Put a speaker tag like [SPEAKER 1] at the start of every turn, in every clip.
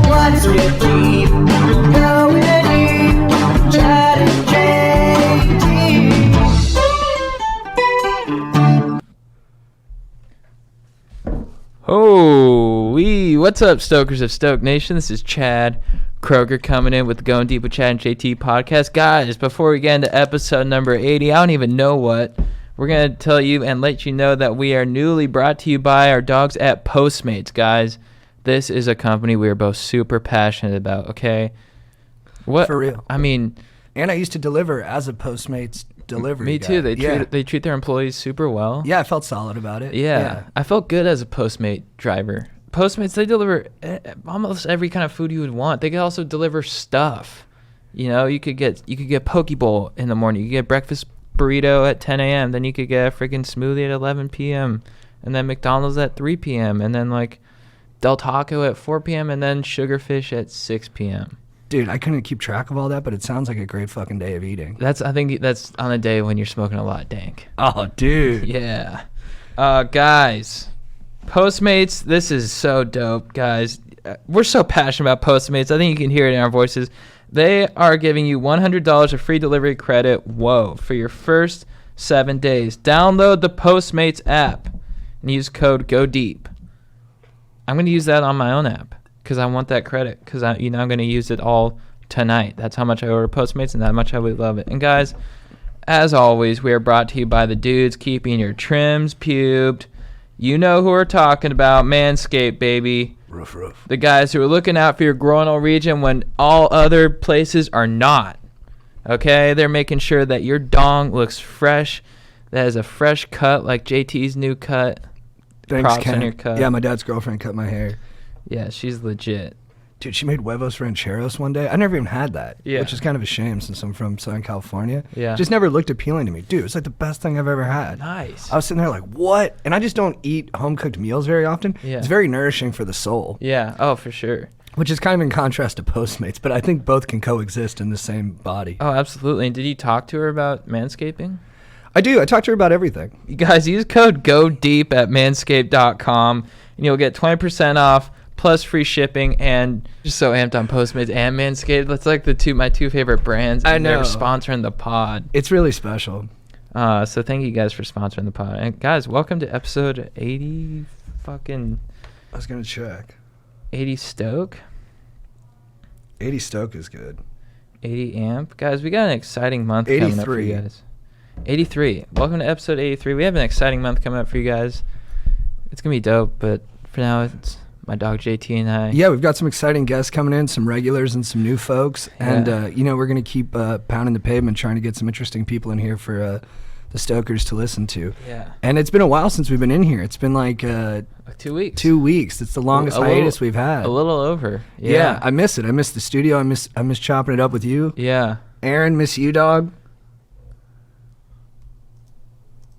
[SPEAKER 1] What's with deep? Going deep. Chad and JT.
[SPEAKER 2] What's up, Stokers of Stoke Nation? This is Chad Kroger coming in with the Going Deep with Chad and JT podcast. Guys, before we get into episode number 80, I don't even know what, we're going to tell you and let you know that we are newly brought to you by our dogs at Postmates, guys. This is a company we are both super passionate about, okay? What?
[SPEAKER 3] For real.
[SPEAKER 2] I mean...
[SPEAKER 3] And I used to deliver as a Postmates delivery
[SPEAKER 2] Me too.
[SPEAKER 3] guy.
[SPEAKER 2] They treat their employees super well.
[SPEAKER 3] Yeah, I felt solid about it.
[SPEAKER 2] Yeah. I felt good as a Postmate driver. Postmates, they deliver almost every kind of food you would want. They could also deliver stuff. You know, you could get poke bowl in the morning. You could get breakfast burrito at 10 a.m. Then you could get a freaking smoothie at 11 p.m. And then McDonald's at 3 p.m. And then like Del Taco at 4 p.m. And then Sugarfish at 6 p.m.
[SPEAKER 3] Dude, I couldn't keep track of all that, but it sounds like a great fucking day of eating.
[SPEAKER 2] I think that's on a day when you're smoking a lot of dank.
[SPEAKER 3] Oh, dude.
[SPEAKER 2] Yeah. Guys, Postmates, this is so dope, guys. We're so passionate about Postmates. I think you can hear it in our voices. They are giving you $100 of free delivery credit, for your first 7 days. Download the Postmates app and use code GODEEP. I'm going to use that on my own app because I want that credit because I'm going to use it all tonight. That's how much I order Postmates and that much I would love it. And guys, as always, we are brought to you by the dudes keeping your trims pubed. You know who we're talking about, Manscaped, baby.
[SPEAKER 3] Roof.
[SPEAKER 2] The guys who are looking out for your groinal region when all other places are not. Okay? They're making sure that your dong looks fresh, that has a fresh cut like JT's new cut.
[SPEAKER 3] Thanks,
[SPEAKER 2] Props
[SPEAKER 3] Ken.
[SPEAKER 2] on your cut.
[SPEAKER 3] Yeah, my dad's girlfriend cut my hair.
[SPEAKER 2] Yeah, she's legit.
[SPEAKER 3] Dude, she made huevos rancheros one day. I never even had that, which is kind of a shame since I'm from Southern California.
[SPEAKER 2] Yeah.
[SPEAKER 3] Just never looked appealing to me. Dude, it's like the best thing I've ever had.
[SPEAKER 2] Nice.
[SPEAKER 3] I was sitting there like, what? And I just don't eat home-cooked meals very often.
[SPEAKER 2] Yeah.
[SPEAKER 3] It's very nourishing for the soul.
[SPEAKER 2] Yeah, oh, for sure.
[SPEAKER 3] Which is kind of in contrast to Postmates, but I think both can coexist in the same body.
[SPEAKER 2] Oh, absolutely. And did you talk to her about manscaping?
[SPEAKER 3] I do. I talk to her about everything.
[SPEAKER 2] You guys, use code GODEEP at manscaped.com and you'll get 20% off plus free shipping. And just so amped on Postmates and Manscaped. That's like my two favorite brands.
[SPEAKER 3] I
[SPEAKER 2] and
[SPEAKER 3] know.
[SPEAKER 2] They're sponsoring the pod.
[SPEAKER 3] It's really special.
[SPEAKER 2] So thank you guys for sponsoring the pod. And guys, welcome to episode 80
[SPEAKER 3] I was going to check.
[SPEAKER 2] 80 stoke.
[SPEAKER 3] 80 stoke is good.
[SPEAKER 2] 80 amp. Guys, we got an exciting month coming up for you guys. 83. Welcome to episode 83. We have an exciting month coming up for you guys. It's going to be dope, but for now, it's my dog JT and I.
[SPEAKER 3] Yeah, we've got some exciting guests coming in, some regulars and some new folks.
[SPEAKER 2] Yeah.
[SPEAKER 3] And, we're going to keep pounding the pavement, trying to get some interesting people in here for the Stokers to listen to.
[SPEAKER 2] Yeah.
[SPEAKER 3] And it's been a while since we've been in here. It's been like
[SPEAKER 2] 2 weeks.
[SPEAKER 3] 2 weeks. It's the longest hiatus we've had.
[SPEAKER 2] A little over.
[SPEAKER 3] Yeah, I miss it. I miss the studio. I miss chopping it up with you.
[SPEAKER 2] Yeah.
[SPEAKER 3] Aaron, miss you, dog.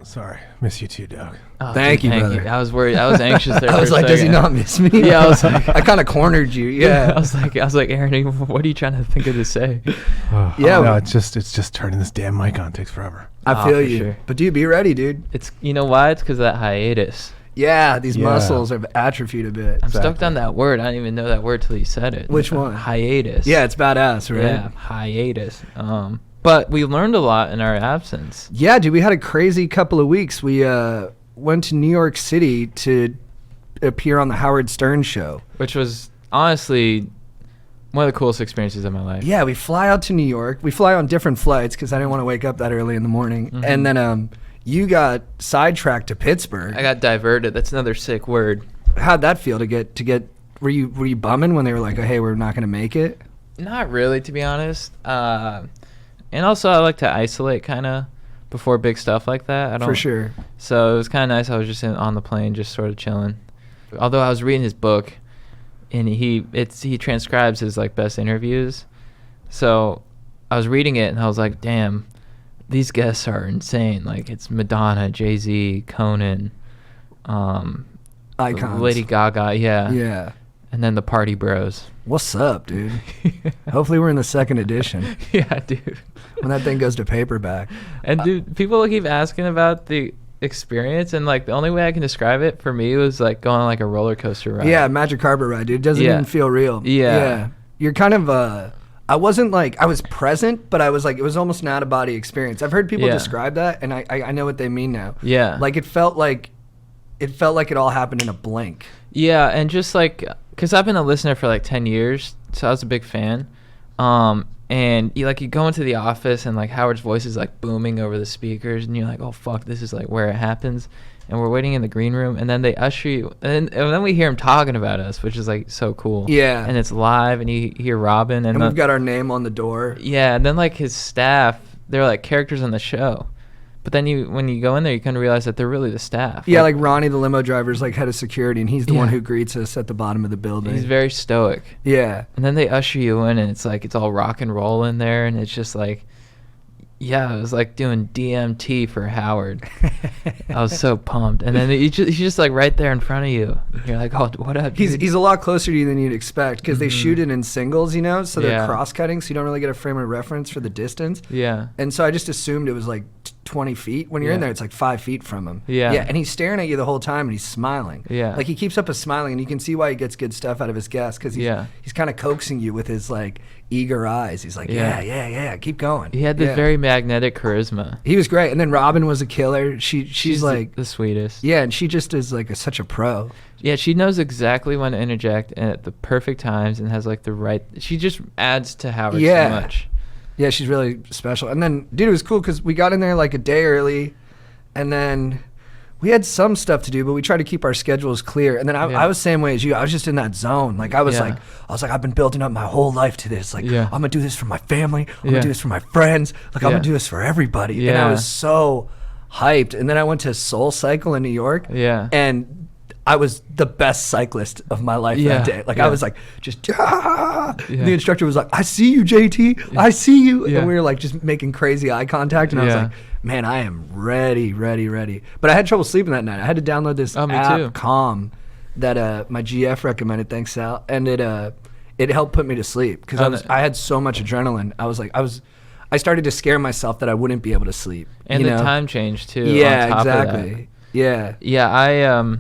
[SPEAKER 4] Sorry, miss you too, dog.
[SPEAKER 2] Oh,
[SPEAKER 3] Thank you, brother.
[SPEAKER 2] I was worried. I was anxious there.
[SPEAKER 3] I was
[SPEAKER 2] for a
[SPEAKER 3] like, does he
[SPEAKER 2] second.
[SPEAKER 3] not miss me?
[SPEAKER 2] Yeah, I was like,
[SPEAKER 3] I kind of cornered you. Yeah.
[SPEAKER 2] I was like, Aaron, what are you trying to think of to say?
[SPEAKER 3] Yeah,
[SPEAKER 4] no, it's just turning this damn mic on takes forever.
[SPEAKER 3] I feel
[SPEAKER 2] for
[SPEAKER 3] you.
[SPEAKER 2] sure.
[SPEAKER 3] But dude, be ready, dude.
[SPEAKER 2] It's why? It's because of that hiatus.
[SPEAKER 3] Yeah, these muscles have atrophied a bit.
[SPEAKER 2] I'm stoked on that word. I didn't even know that word till you said it.
[SPEAKER 3] Which one?
[SPEAKER 2] Hiatus.
[SPEAKER 3] Yeah, it's badass, right?
[SPEAKER 2] Yeah, hiatus. But we learned a lot in our absence.
[SPEAKER 3] Yeah, dude, we had a crazy couple of weeks. We went to New York City to appear on the Howard Stern show.
[SPEAKER 2] Which was honestly one of the coolest experiences of my life.
[SPEAKER 3] Yeah, we fly out to New York. We fly on different flights because I didn't want to wake up that early in the morning.
[SPEAKER 2] Mm-hmm.
[SPEAKER 3] And then you got sidetracked to Pittsburgh.
[SPEAKER 2] I got diverted. That's another sick word.
[SPEAKER 3] How'd that feel to get? Were you bumming when they were like, oh, hey, we're not going to make it?
[SPEAKER 2] Not really, to be honest. And also, I like to isolate kind of before big stuff like that.
[SPEAKER 3] For sure.
[SPEAKER 2] So it was kind of nice. I was just on the plane, just sort of chilling. Although I was reading his book, and he transcribes his like best interviews. So I was reading it, and I was like, damn, these guests are insane. Like it's Madonna, Jay-Z, Conan,
[SPEAKER 3] Icons.
[SPEAKER 2] Lady Gaga, yeah.
[SPEAKER 3] Yeah.
[SPEAKER 2] And then the Party Bros.
[SPEAKER 3] What's up, dude? Hopefully we're in the second edition.
[SPEAKER 2] Yeah, dude.
[SPEAKER 3] When that thing goes to paperback.
[SPEAKER 2] And dude, people keep asking about the experience, and like the only way I can describe it for me was like going on like a roller coaster ride.
[SPEAKER 3] Yeah, magic carpet ride, dude. It doesn't
[SPEAKER 2] Yeah.
[SPEAKER 3] even feel real.
[SPEAKER 2] Yeah.
[SPEAKER 3] You're kind of I wasn't like, I was present, but I was like, it was almost an out of body experience. I've heard people
[SPEAKER 2] Yeah.
[SPEAKER 3] describe that, and I know what they mean now.
[SPEAKER 2] Yeah.
[SPEAKER 3] Like it felt like it all happened in a blink.
[SPEAKER 2] Yeah, and just like, cause I've been a listener for like 10 years, so I was a big fan. And you go into the office and like Howard's voice is like booming over the speakers, and you're like, oh fuck, this is like where it happens. And we're waiting in the green room, and then they usher you, and then we hear him talking about us, which is like so cool.
[SPEAKER 3] Yeah.
[SPEAKER 2] And it's live, and you hear Robin,
[SPEAKER 3] And we've got our name on the door.
[SPEAKER 2] yeah, and then like his staff, they're like characters on the show. But then when you go in there, you kind of realize that they're really the staff.
[SPEAKER 3] Yeah, like Ronnie, the limo driver, is like head of security, and he's the one
[SPEAKER 2] Yeah.
[SPEAKER 3] who greets us at the bottom of the building.
[SPEAKER 2] he's very stoic.
[SPEAKER 3] Yeah.
[SPEAKER 2] And then they usher you in, and it's like it's all rock and roll in there, and it's just like, yeah, it was like doing DMT for Howard. I was so pumped. And then he's just like right there in front of you. You're like, oh, what up, dude?
[SPEAKER 3] He's a lot closer to you than you'd expect, because they shoot it in singles, you know, so they're
[SPEAKER 2] Yeah.
[SPEAKER 3] cross-cutting, so you don't really get a frame of reference for the distance.
[SPEAKER 2] Yeah.
[SPEAKER 3] And so I just assumed it was like 20 feet. When you're in
[SPEAKER 2] Yeah.
[SPEAKER 3] there, it's like 5 feet from him.
[SPEAKER 2] Yeah.
[SPEAKER 3] Yeah, and he's staring at you the whole time, and he's smiling.
[SPEAKER 2] Yeah.
[SPEAKER 3] Like, he keeps up a smiling, and you can see why he gets good stuff out of his guests, because he's kind of coaxing you with his, like, eager eyes. He's like,
[SPEAKER 2] Yeah.
[SPEAKER 3] yeah, keep going.
[SPEAKER 2] He had this
[SPEAKER 3] Yeah.
[SPEAKER 2] very magnetic charisma.
[SPEAKER 3] He was great. And then Robin was a killer. She's like,
[SPEAKER 2] the sweetest.
[SPEAKER 3] yeah, and she just is like such a pro.
[SPEAKER 2] Yeah, she knows exactly when to interject and at the perfect times, and has like the right. She just adds to Howard
[SPEAKER 3] Yeah.
[SPEAKER 2] so much.
[SPEAKER 3] Yeah, she's really special. And then, dude, it was cool because we got in there like a day early, and then we had some stuff to do, but we tried to keep our schedules clear. And then
[SPEAKER 2] Yeah.
[SPEAKER 3] I was the same way as you. I was just in that zone. Like I was
[SPEAKER 2] Yeah.
[SPEAKER 3] like, I've been building up my whole life to this. Like,
[SPEAKER 2] Yeah.
[SPEAKER 3] I'm gonna do this for my family. I'm
[SPEAKER 2] Yeah.
[SPEAKER 3] gonna do this for my friends. Like, I'm
[SPEAKER 2] Yeah.
[SPEAKER 3] gonna do this for everybody. And
[SPEAKER 2] Yeah.
[SPEAKER 3] I was so hyped. And then I went to Soul Cycle in New York.
[SPEAKER 2] Yeah.
[SPEAKER 3] And I was the best cyclist of my life
[SPEAKER 2] Yeah.
[SPEAKER 3] that day. Like
[SPEAKER 2] Yeah.
[SPEAKER 3] I was like, just, yeah.
[SPEAKER 2] Yeah.
[SPEAKER 3] The instructor was like, I see you, JT. I see you.
[SPEAKER 2] Yeah.
[SPEAKER 3] And we were like just making crazy eye contact. And I was
[SPEAKER 2] Yeah.
[SPEAKER 3] like, man, I am ready. But I had trouble sleeping that night. I had to download this
[SPEAKER 2] Oh, me
[SPEAKER 3] app,
[SPEAKER 2] too.
[SPEAKER 3] Calm, that my GF recommended. Thanks, Sal. And it helped put me to sleep because
[SPEAKER 2] Oh,
[SPEAKER 3] I had so much adrenaline. I started to scare myself that I wouldn't be able to sleep.
[SPEAKER 2] And
[SPEAKER 3] you
[SPEAKER 2] the
[SPEAKER 3] know?
[SPEAKER 2] time change too.
[SPEAKER 3] Yeah,
[SPEAKER 2] on top of that.
[SPEAKER 3] exactly. Yeah.
[SPEAKER 2] Yeah,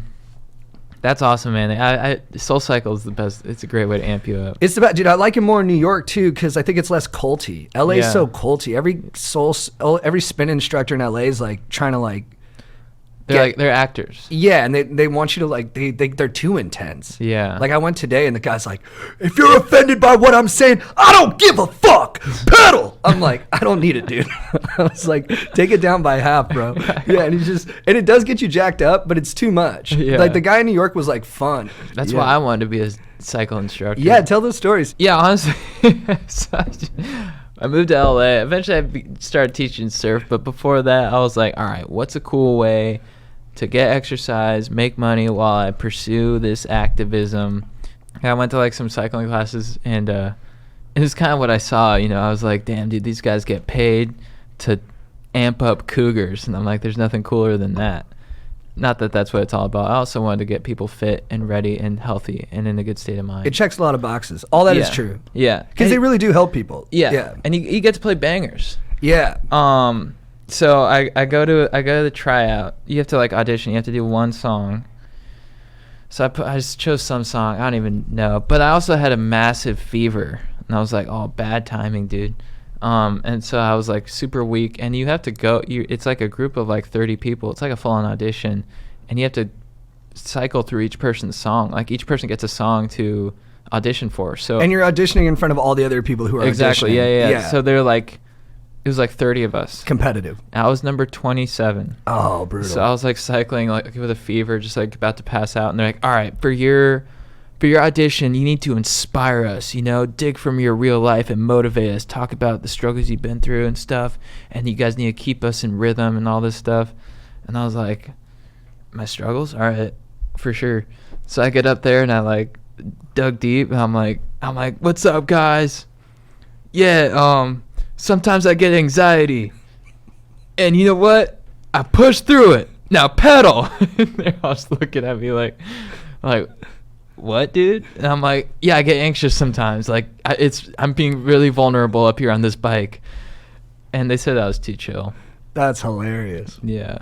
[SPEAKER 2] that's awesome, man. I Soul Cycle is the best. It's a great way to amp you up.
[SPEAKER 3] It's the best, dude. I like it more in New York too because I think it's less culty. LA's
[SPEAKER 2] Yeah.
[SPEAKER 3] so culty. Every spin instructor in LA is like trying to like,
[SPEAKER 2] They're actors.
[SPEAKER 3] yeah, and they want you to like they're too intense.
[SPEAKER 2] Yeah.
[SPEAKER 3] Like I went today and the guy's like, if you're offended by what I'm saying, I don't give a fuck. Pedal. I'm like, I don't need it, dude. I was like, take it down by half, bro. Yeah, and it does get you jacked up, but it's too much.
[SPEAKER 2] Yeah.
[SPEAKER 3] Like the guy in New York was like fun.
[SPEAKER 2] That's
[SPEAKER 3] Yeah.
[SPEAKER 2] why I wanted to be a cycle instructor.
[SPEAKER 3] Yeah, tell those stories.
[SPEAKER 2] Yeah, honestly, so I moved to LA. Eventually, started teaching surf, but before that, I was like, all right, what's a cool way to get exercise, make money while I pursue this activism? And I went to like some cycling classes, and it was kind of what I saw. You know, I was like, damn, dude, these guys get paid to amp up cougars, and I'm like, there's nothing cooler than that. Not that that's what it's all about. I also wanted to get people fit and ready and healthy and in a good state of mind.
[SPEAKER 3] It checks a lot of boxes. All that is
[SPEAKER 2] Yeah.
[SPEAKER 3] true.
[SPEAKER 2] Yeah,
[SPEAKER 3] Because they
[SPEAKER 2] And-
[SPEAKER 3] really do help people.
[SPEAKER 2] yeah.
[SPEAKER 3] Yeah.
[SPEAKER 2] And you get to play bangers.
[SPEAKER 3] Yeah.
[SPEAKER 2] So I go to the tryout. You have to like audition. You have to do one song. So I just chose some song. I don't even know. But I also had a massive fever, and I was like, oh, bad timing, dude. And so I was like super weak, and you have to go. It's like a group of like 30 people. It's like a full-on audition, and you have to cycle through each person's song. Like each person gets a song to audition for. So
[SPEAKER 3] And you're auditioning in front of all the other people who are
[SPEAKER 2] exactly,
[SPEAKER 3] auditioning.
[SPEAKER 2] yeah. So they're like, it was like 30 of us.
[SPEAKER 3] Competitive.
[SPEAKER 2] I was number 27.
[SPEAKER 3] Oh, brutal.
[SPEAKER 2] So I was like cycling like with a fever, just like about to pass out, and they're like, all right, for your audition, you need to inspire us, you know, dig from your real life and motivate us, talk about the struggles you've been through and stuff, and you guys need to keep us in rhythm and all this stuff. And I was like, my struggles? All right, for sure. So I get up there and I like dug deep, and I'm like, what's up, guys? Yeah, sometimes I get anxiety, and you know what? I push through it. Now pedal. They're all just looking at me like, what, dude? And I'm like, yeah, I get anxious sometimes. Like, I'm being really vulnerable up here on this bike. And they said I was too chill.
[SPEAKER 3] That's hilarious.
[SPEAKER 2] Yeah.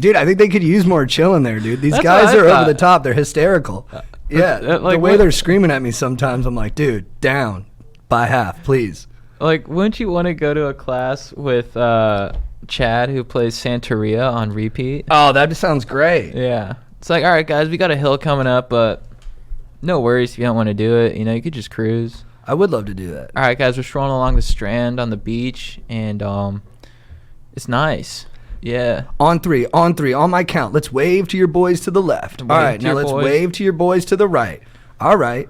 [SPEAKER 3] Dude, I think they could use more chill in there, dude. These
[SPEAKER 2] That's
[SPEAKER 3] guys
[SPEAKER 2] what I
[SPEAKER 3] are
[SPEAKER 2] thought.
[SPEAKER 3] over the top. They're hysterical. Yeah,
[SPEAKER 2] like,
[SPEAKER 3] the way
[SPEAKER 2] what-
[SPEAKER 3] they're screaming at me sometimes, I'm like, dude, down by half, please.
[SPEAKER 2] Like, wouldn't you want to go to a class with Chad, who plays Santeria on repeat?
[SPEAKER 3] Oh, that sounds great.
[SPEAKER 2] Yeah. It's like, all right, guys, we got a hill coming up, but no worries if you don't want to do it. You know, you could just cruise.
[SPEAKER 3] I would love to do that.
[SPEAKER 2] All right, guys, we're strolling along the Strand on the beach, and it's nice. Yeah.
[SPEAKER 3] On three, on my count. Let's wave to your boys to the left. All right,
[SPEAKER 2] to
[SPEAKER 3] now
[SPEAKER 2] your
[SPEAKER 3] let's
[SPEAKER 2] boys.
[SPEAKER 3] wave to your boys to the right. All right.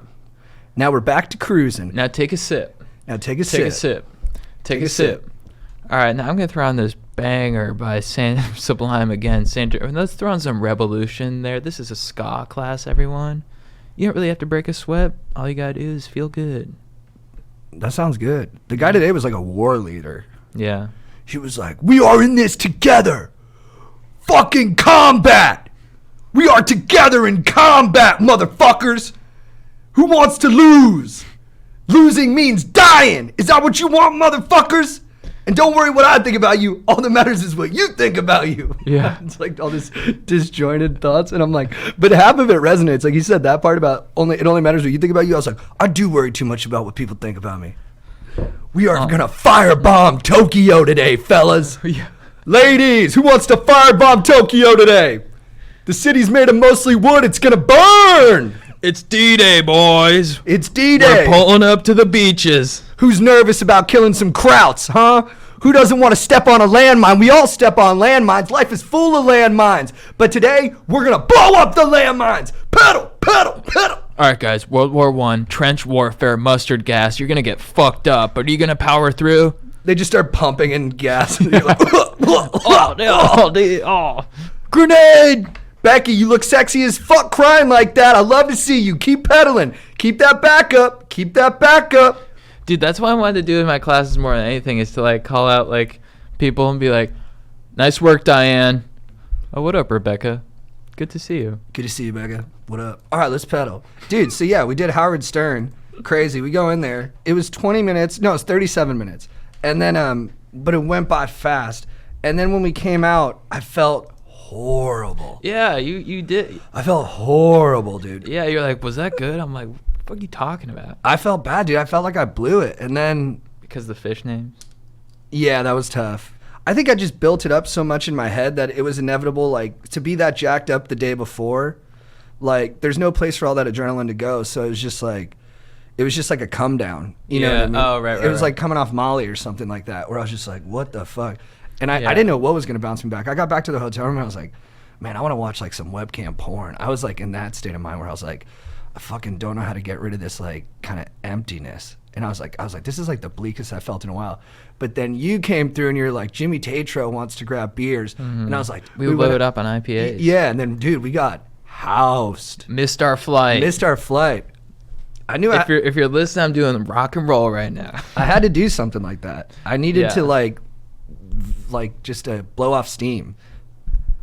[SPEAKER 3] Now we're back to cruising.
[SPEAKER 2] Now take a sip.
[SPEAKER 3] Now take a
[SPEAKER 2] Take
[SPEAKER 3] sip.
[SPEAKER 2] a sip. Take
[SPEAKER 3] a
[SPEAKER 2] a sip. All right, now I'm going to throw on this banger by Sublime again. Let's throw on some Revolution there. This is a ska class, everyone. You don't really have to break a sweat. All you got to do is feel good.
[SPEAKER 3] That sounds good. The guy today was like a war leader.
[SPEAKER 2] Yeah.
[SPEAKER 3] He was like, we are in this together. Fucking combat. We are together in combat, motherfuckers. Who wants to lose? Losing means dying. Is that what you want, motherfuckers? And don't worry what I think about you. All that matters is what you think about you.
[SPEAKER 2] Yeah.
[SPEAKER 3] It's like all this disjointed thoughts. And I'm like, but half of it resonates. Like he said that part about it only matters what you think about you. I was like, I do worry too much about what people think about me. We are going to firebomb Tokyo today, fellas.
[SPEAKER 2] Yeah.
[SPEAKER 3] Ladies, who wants to firebomb Tokyo today? The city's made of mostly wood. It's going to burn.
[SPEAKER 2] It's D-Day, boys.
[SPEAKER 3] It's D-Day.
[SPEAKER 2] We're pulling up to the beaches.
[SPEAKER 3] Who's nervous about killing some krauts, huh? Who doesn't want to step on a landmine? We all step on landmines. Life is full of landmines. But today, we're going to blow up the landmines. Pedal, pedal, pedal.
[SPEAKER 2] All right, guys. World War I, trench warfare, mustard gas. You're going to get fucked up. But are you going to power through?
[SPEAKER 3] They just start pumping in gas. And you're like,
[SPEAKER 2] Oh.
[SPEAKER 3] Grenade! Becky, you look sexy as fuck crying like that. I love to see you. Keep pedaling. Keep that back up. Keep that back up.
[SPEAKER 2] Dude, that's what I wanted to do in my classes more than anything is to, like, call out, like, people and be like, nice work, Diane. Oh, what up, Rebecca? Good to see you.
[SPEAKER 3] Good to see you, Becca. What up? All right, let's pedal. Dude, so yeah, we did Howard Stern. Crazy. We go in there. It was 20 minutes. No, it's 37 minutes. And then, but it went by fast. And then when we came out, I felt horrible.
[SPEAKER 2] Yeah, you did.
[SPEAKER 3] I felt horrible, dude.
[SPEAKER 2] Yeah, you're like, was that good? I'm like, what the fuck are you talking about?
[SPEAKER 3] I felt bad, dude. I felt like I blew it. And then,
[SPEAKER 2] Because the fish names?
[SPEAKER 3] yeah, that was tough. I think I just built it up so much in my head that it was inevitable, like, to be that jacked up the day before. Like, there's no place for all that adrenaline to go. So it was just like a come down. You know what I mean?
[SPEAKER 2] Oh, right.
[SPEAKER 3] It was like coming off Molly or something like that, where I was just like, what the fuck? And I
[SPEAKER 2] Yeah.
[SPEAKER 3] didn't know what was going to bounce me back. I got back to the hotel room and I was like, man, I want to watch like some webcam porn. I was like in that state of mind where I was like, I fucking don't know how to get rid of this like kind of emptiness. And I was like, this is like the bleakest I felt in a while. But then you came through and you're like, Jimmy Tatro wants to grab beers. And I was like,
[SPEAKER 2] We blew it up on IPAs.
[SPEAKER 3] yeah, and then dude, we got housed.
[SPEAKER 2] Missed our flight.
[SPEAKER 3] Missed our flight. I knew
[SPEAKER 2] If you're listening, I'm doing rock and roll right now.
[SPEAKER 3] I had to do something like that. I needed
[SPEAKER 2] Yeah.
[SPEAKER 3] to like just blow off steam.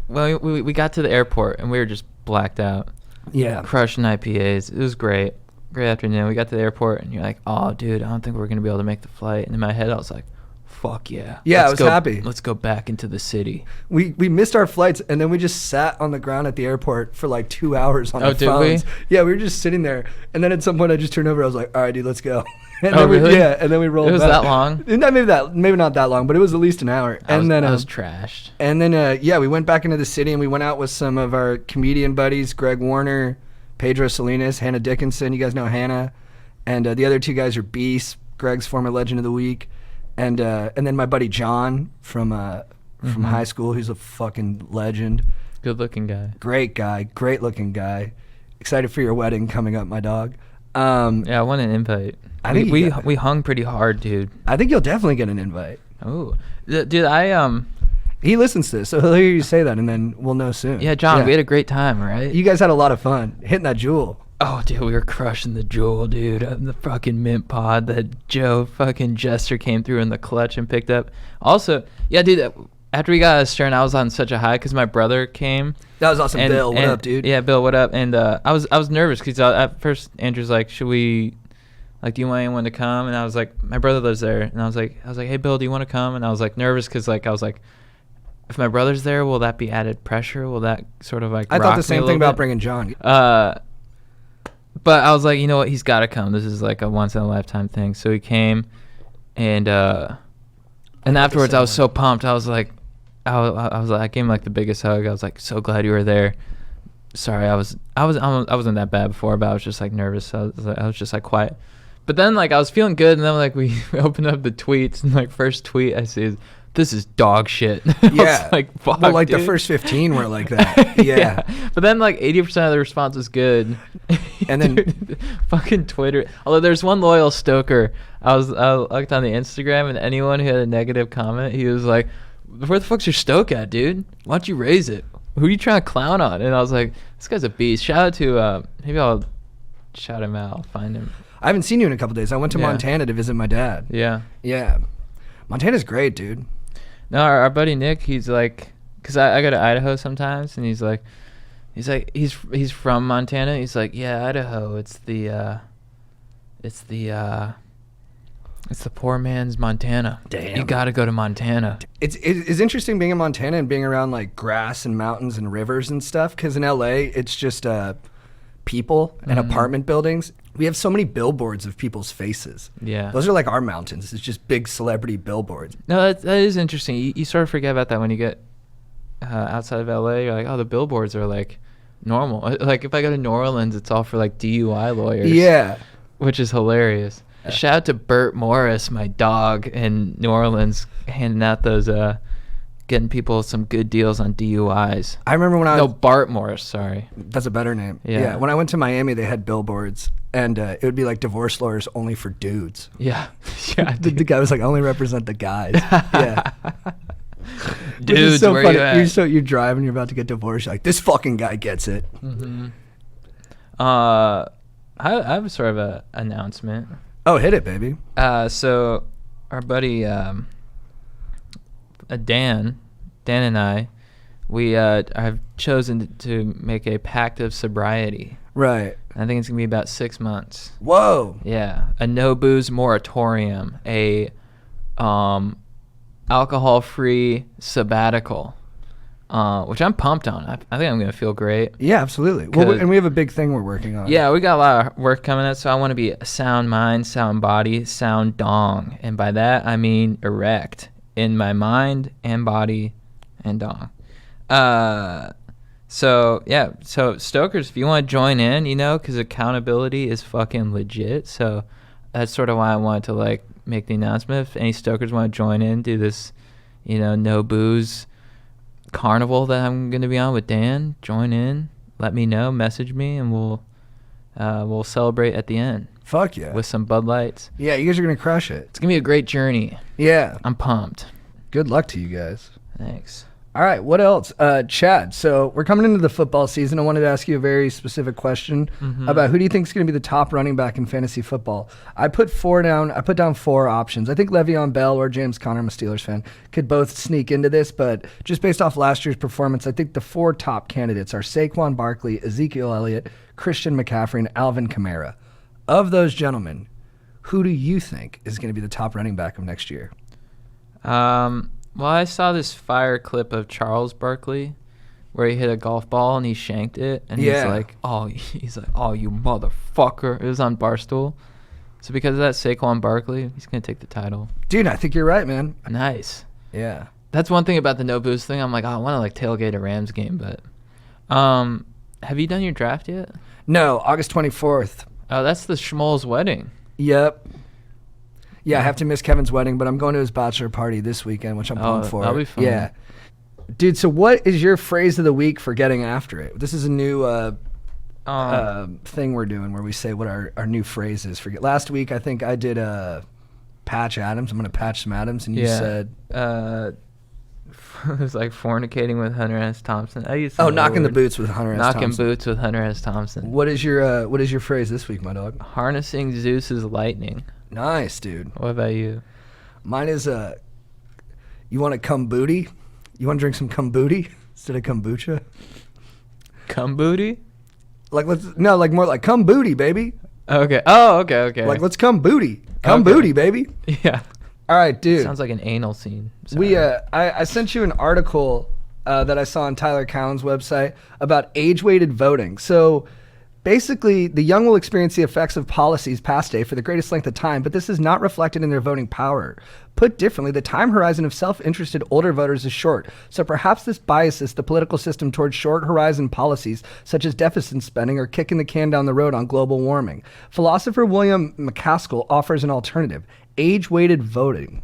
[SPEAKER 2] Well, we got to the airport and we were just blacked out.
[SPEAKER 3] Yeah.
[SPEAKER 2] Crushing IPAs. It was great. Great afternoon. We got to the airport and you're like, oh, dude, I don't think we're going to be able to make the flight. And in my head, I was like, fuck yeah.
[SPEAKER 3] Yeah, I
[SPEAKER 2] Let's
[SPEAKER 3] was
[SPEAKER 2] go-
[SPEAKER 3] happy.
[SPEAKER 2] Let's go back into the city.
[SPEAKER 3] We missed our flights and then we just sat on the ground at the airport for like 2 hours on
[SPEAKER 2] Oh,
[SPEAKER 3] our
[SPEAKER 2] did
[SPEAKER 3] phones.
[SPEAKER 2] we?
[SPEAKER 3] Yeah, we were just sitting there. And then at some point I just turned over. I was like, all right, dude, let's go. And
[SPEAKER 2] Oh,
[SPEAKER 3] then we,
[SPEAKER 2] really?
[SPEAKER 3] yeah, and then we rolled
[SPEAKER 2] It was
[SPEAKER 3] back.
[SPEAKER 2] that long?
[SPEAKER 3] Maybe not that long, but it was at least an hour.
[SPEAKER 2] I
[SPEAKER 3] And then
[SPEAKER 2] I was trashed.
[SPEAKER 3] And then, yeah, we went back into the city and we went out with some of our comedian buddies, Greg Warner, Pedro Salinas, Hannah Dickinson. You guys know Hannah. And the other two guys are Beast, Greg's former Legend of the Week. And then my buddy John from high school, who's a fucking legend.
[SPEAKER 2] Good looking guy.
[SPEAKER 3] Great guy, great looking guy. Excited for your wedding coming up, my dog.
[SPEAKER 2] Yeah, I want an invite.
[SPEAKER 3] I think
[SPEAKER 2] we
[SPEAKER 3] you got-
[SPEAKER 2] we hung pretty hard, dude.
[SPEAKER 3] I think you'll definitely get an invite.
[SPEAKER 2] Oh, dude, I
[SPEAKER 3] He listens to this, so he'll hear you say that, and then we'll know soon.
[SPEAKER 2] yeah, John, we had a great time, right?
[SPEAKER 3] You guys had a lot of fun hitting that jewel.
[SPEAKER 2] Oh, dude, we were crushing the jewel, dude. The fucking mint pod that Joe fucking Jester came through in the clutch and picked up. Also, yeah, dude, after we got out of Stern, I was on such a high because my brother came.
[SPEAKER 3] That was awesome. Bill, what up, dude?
[SPEAKER 2] Yeah, Bill, what up? And I was nervous because at first Andrew's like, should we, like, do you want anyone to come? And I was like, my brother lives there. And I was like, hey, Bill, do you want to come? And I was like nervous because like I was like, if my brother's there, will that be added pressure? Will that sort of like
[SPEAKER 3] I thought
[SPEAKER 2] rock
[SPEAKER 3] the
[SPEAKER 2] me a
[SPEAKER 3] same thing
[SPEAKER 2] little
[SPEAKER 3] about
[SPEAKER 2] bit?
[SPEAKER 3] bringing John.
[SPEAKER 2] But I was like, you know what? He's got to come. This is like a once in a lifetime thing. So he came, and afterwards I was so pumped. I was like, I gave him like the biggest hug. I was like, so glad you were there. Sorry, I wasn't that bad before, but I was just like nervous. So I was just like quiet. But then like I was feeling good, and then like we opened up the tweets, and like first tweet I see is, "This is dog shit." I
[SPEAKER 3] Yeah.
[SPEAKER 2] was like, fuck,
[SPEAKER 3] Well, like
[SPEAKER 2] dude.
[SPEAKER 3] the first 15 were like that. Yeah.
[SPEAKER 2] But then like 80% of the response was good.
[SPEAKER 3] And then-
[SPEAKER 2] Dude, fucking Twitter. Although there's one loyal stoker. I looked on the Instagram, and anyone who had a negative comment, he was like, "Where the fuck's your stoke at, dude? Why don't you raise it? Who are you trying to clown on?" And I was like, this guy's a beast. Shout out to maybe I'll shout him out. I'll find him.
[SPEAKER 3] I haven't seen you in a couple days. I went to
[SPEAKER 2] Yeah.
[SPEAKER 3] Montana to visit my dad.
[SPEAKER 2] Yeah.
[SPEAKER 3] Yeah. Montana's great, dude.
[SPEAKER 2] No, our buddy Nick, he's like, cause I go to Idaho sometimes, and he's from Montana. He's like, yeah, Idaho. It's the poor man's Montana.
[SPEAKER 3] Damn.
[SPEAKER 2] You got to go to Montana.
[SPEAKER 3] It's interesting being in Montana and being around like grass and mountains and rivers and stuff. Because in LA, it's just people and apartment buildings. We have so many billboards of people's faces.
[SPEAKER 2] Yeah.
[SPEAKER 3] Those are like our mountains. It's just big celebrity billboards.
[SPEAKER 2] No, that is interesting. You sort of forget about that when you get outside of LA. You're like, oh, the billboards are like normal. Like if I go to New Orleans, it's all for like DUI lawyers.
[SPEAKER 3] Yeah.
[SPEAKER 2] Which is hilarious. Shout out to Bert Morris, my dog in New Orleans, handing out those, getting people some good deals on DUIs.
[SPEAKER 3] I remember when I
[SPEAKER 2] No,
[SPEAKER 3] was...
[SPEAKER 2] Bart Morris, sorry.
[SPEAKER 3] That's a better name.
[SPEAKER 2] Yeah.
[SPEAKER 3] When I went to Miami, they had billboards. And it would be like divorce lawyers only for dudes.
[SPEAKER 2] Yeah. Yeah.
[SPEAKER 3] The guy was like, I only represent the guys. Yeah. Which is
[SPEAKER 2] Dudes,
[SPEAKER 3] so
[SPEAKER 2] where
[SPEAKER 3] funny.
[SPEAKER 2] you at?
[SPEAKER 3] You're driving, you're about to get divorced. You're like, this fucking guy gets it.
[SPEAKER 2] Mm-hmm. I have sort of a announcement.
[SPEAKER 3] Oh, hit it, baby.
[SPEAKER 2] So our buddy Dan and I, we have chosen to make a Pact of Sobriety.
[SPEAKER 3] Right.
[SPEAKER 2] I think it's gonna be about 6 months.
[SPEAKER 3] Whoa.
[SPEAKER 2] Yeah, a no booze moratorium, a alcohol-free sabbatical, which I'm pumped on. I think I'm gonna feel great.
[SPEAKER 3] Yeah, absolutely. Well,
[SPEAKER 2] Good.
[SPEAKER 3] and we have a big thing we're working on.
[SPEAKER 2] Yeah, we got a lot of work coming up, so I want to be a sound mind, sound body, sound dong, and by that I mean erect in my mind and body and dong. So stokers, if you want to join in, you know, because accountability is fucking legit. So that's sort of why I wanted to like make the announcement. If any stokers want to join in, do this, you know, no booze carnival that I'm gonna be on with Dan, join in. Let me know, message me, and we'll celebrate at the end
[SPEAKER 3] Fuck yeah.
[SPEAKER 2] with some Bud Lights.
[SPEAKER 3] Yeah, you guys are going to crush it.
[SPEAKER 2] It's gonna be a great journey.
[SPEAKER 3] Yeah.
[SPEAKER 2] I'm pumped.
[SPEAKER 3] Good luck to you guys.
[SPEAKER 2] Thanks.
[SPEAKER 3] All right, what else? Chad, so we're coming into the football season. I wanted to ask you a very specific question about who do you think is going to be the top running back in fantasy football? I put down 4 options. I think Le'Veon Bell or James Conner, I'm a Steelers fan, could both sneak into this, but just based off last year's performance, I think the 4 top candidates are Saquon Barkley, Ezekiel Elliott, Christian McCaffrey, and Alvin Kamara. Of those gentlemen, who do you think is going to be the top running back of next year?
[SPEAKER 2] Well, I saw this fire clip of Charles Barkley where he hit a golf ball and he shanked it, and
[SPEAKER 3] Yeah.
[SPEAKER 2] he's like, oh, you motherfucker. It was on Barstool. So because of that, Saquon Barkley, he's gonna take the title.
[SPEAKER 3] Dude, I think you're right, man.
[SPEAKER 2] Nice.
[SPEAKER 3] Yeah.
[SPEAKER 2] That's one thing about the no booze thing. I'm like, oh, I want to like tailgate a Rams game, but have you done your draft yet?
[SPEAKER 3] No, August 24th.
[SPEAKER 2] Oh, that's the Schmoll's wedding.
[SPEAKER 3] Yep. Yeah, I have to miss Kevin's wedding, but I'm going to his bachelor party this weekend, which I'm pumped for.
[SPEAKER 2] that'll be fun.
[SPEAKER 3] Yeah. Dude, so what is your phrase of the week for getting after it? This is a new thing we're doing where we say what our new phrase is. Last week, I think I did Patch Adams. I'm going to patch some Adams, and you said...
[SPEAKER 2] it was like fornicating with Hunter S. Thompson. I used
[SPEAKER 3] knocking the boots with Hunter S.
[SPEAKER 2] Knocking
[SPEAKER 3] Thompson.
[SPEAKER 2] boots with Hunter S. Thompson.
[SPEAKER 3] What is your phrase this week, my dog?
[SPEAKER 2] Harnessing Zeus's lightning.
[SPEAKER 3] Nice, dude.
[SPEAKER 2] What about you?
[SPEAKER 3] Mine is you want to come booty? You want to drink some booty instead of kombucha?
[SPEAKER 2] Cum booty?
[SPEAKER 3] Like more like come booty, baby.
[SPEAKER 2] Okay. Oh, okay.
[SPEAKER 3] Like let's come booty. Come
[SPEAKER 2] Okay.
[SPEAKER 3] booty, baby.
[SPEAKER 2] Yeah.
[SPEAKER 3] All right, dude.
[SPEAKER 2] Sounds like an anal scene.
[SPEAKER 3] I sent you an article that I saw on Tyler Cowen's website about age-weighted voting. So basically, the young will experience the effects of policies past day for the greatest length of time, but this is not reflected in their voting power. Put differently, the time horizon of self-interested older voters is short, so perhaps this biases the political system towards short-horizon policies such as deficit spending or kicking the can down the road on global warming. Philosopher William McCaskill offers an alternative, age-weighted voting.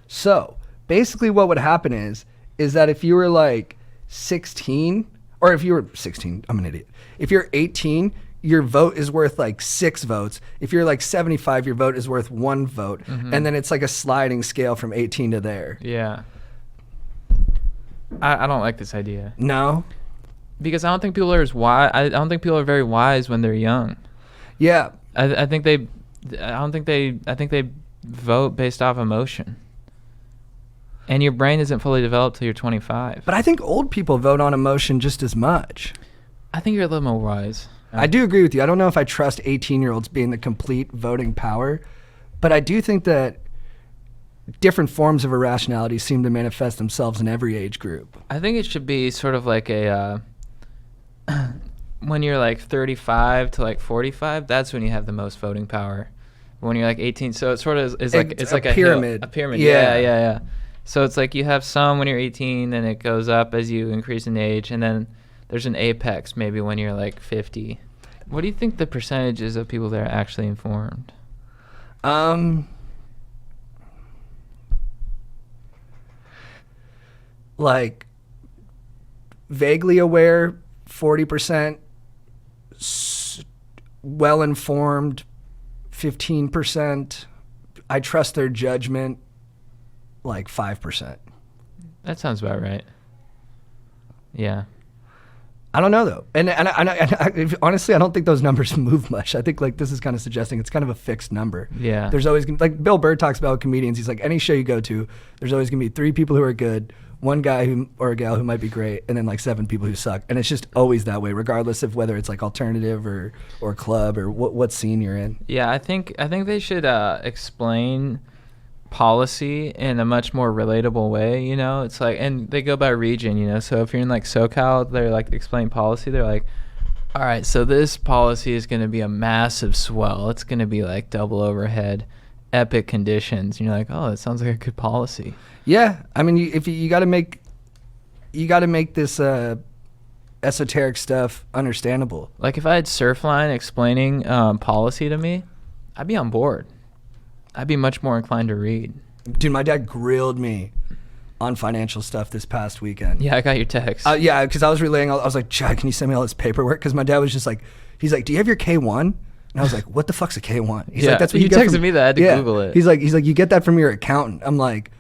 [SPEAKER 3] So basically what would happen is that if you were like 16, or if you were 16, I'm an idiot. If you're 18, your vote is worth like 6 votes. If you're like 75, your vote is worth 1 vote. And then it's like a sliding scale from 18 to there.
[SPEAKER 2] Yeah. I don't like this idea.
[SPEAKER 3] No?
[SPEAKER 2] Because I don't think people are as wise. I don't think people are very wise when they're young.
[SPEAKER 3] Yeah.
[SPEAKER 2] I think they vote based off emotion. And your brain isn't fully developed till you're 25.
[SPEAKER 3] But I think old people vote on emotion just as much.
[SPEAKER 2] I think you're a little more wise.
[SPEAKER 3] I do agree with you. I don't know if I trust 18-year-olds being the complete voting power, but I do think that different forms of irrationality seem to manifest themselves in every age group.
[SPEAKER 2] I think it should be sort of like a when you're like 35 to like 45, that's when you have the most voting power. When you're like 18, so it sort of is like it's like a
[SPEAKER 3] pyramid.
[SPEAKER 2] A pyramid.
[SPEAKER 3] Yeah.
[SPEAKER 2] Yeah. So it's like you have some when you're 18, and it goes up as you increase in age, and then there's an apex maybe when you're like 50. What do you think the percentage is of people that are actually informed?
[SPEAKER 3] Like vaguely aware, 40%, well-informed, 15%. I trust their judgment, like 5%.
[SPEAKER 2] That sounds about right. Yeah.
[SPEAKER 3] I don't know though, and honestly, I don't think those numbers move much. I think like this is kind of suggesting it's kind of a fixed number.
[SPEAKER 2] Yeah.
[SPEAKER 3] There's always like Bill Burr talks about with comedians. He's like, any show you go to, there's always gonna be 3 people who are good, 1 guy who or a gal who might be great, and then like 7 people who suck. And it's just always that way, regardless of whether it's like alternative or club or what scene you're in.
[SPEAKER 2] Yeah, I think they should explain policy in a much more relatable way, you know. It's like, and they go by region, you know. So if you're in like SoCal, they're like explain policy. They're like, all right, so this policy is going to be a massive swell. It's going to be like double overhead, epic conditions. And you're like, oh, that sounds like a good policy.
[SPEAKER 3] Yeah, I mean, if you got to make this esoteric stuff understandable.
[SPEAKER 2] Like if I had Surfline explaining policy to me, I'd be on board. I'd be much more inclined to read.
[SPEAKER 3] Dude, my dad grilled me on financial stuff this past weekend.
[SPEAKER 2] Yeah, I got your text.
[SPEAKER 3] Yeah, because I was relaying, I was like, Chad, can you send me all this paperwork? Because my dad was just like, he's like, do you have your K1? And I was like, what the fuck's a K1? He's like, that's what
[SPEAKER 2] you
[SPEAKER 3] get
[SPEAKER 2] texted
[SPEAKER 3] from,
[SPEAKER 2] me that. I had to Google it.
[SPEAKER 3] He's like, you get that from your accountant. I'm like,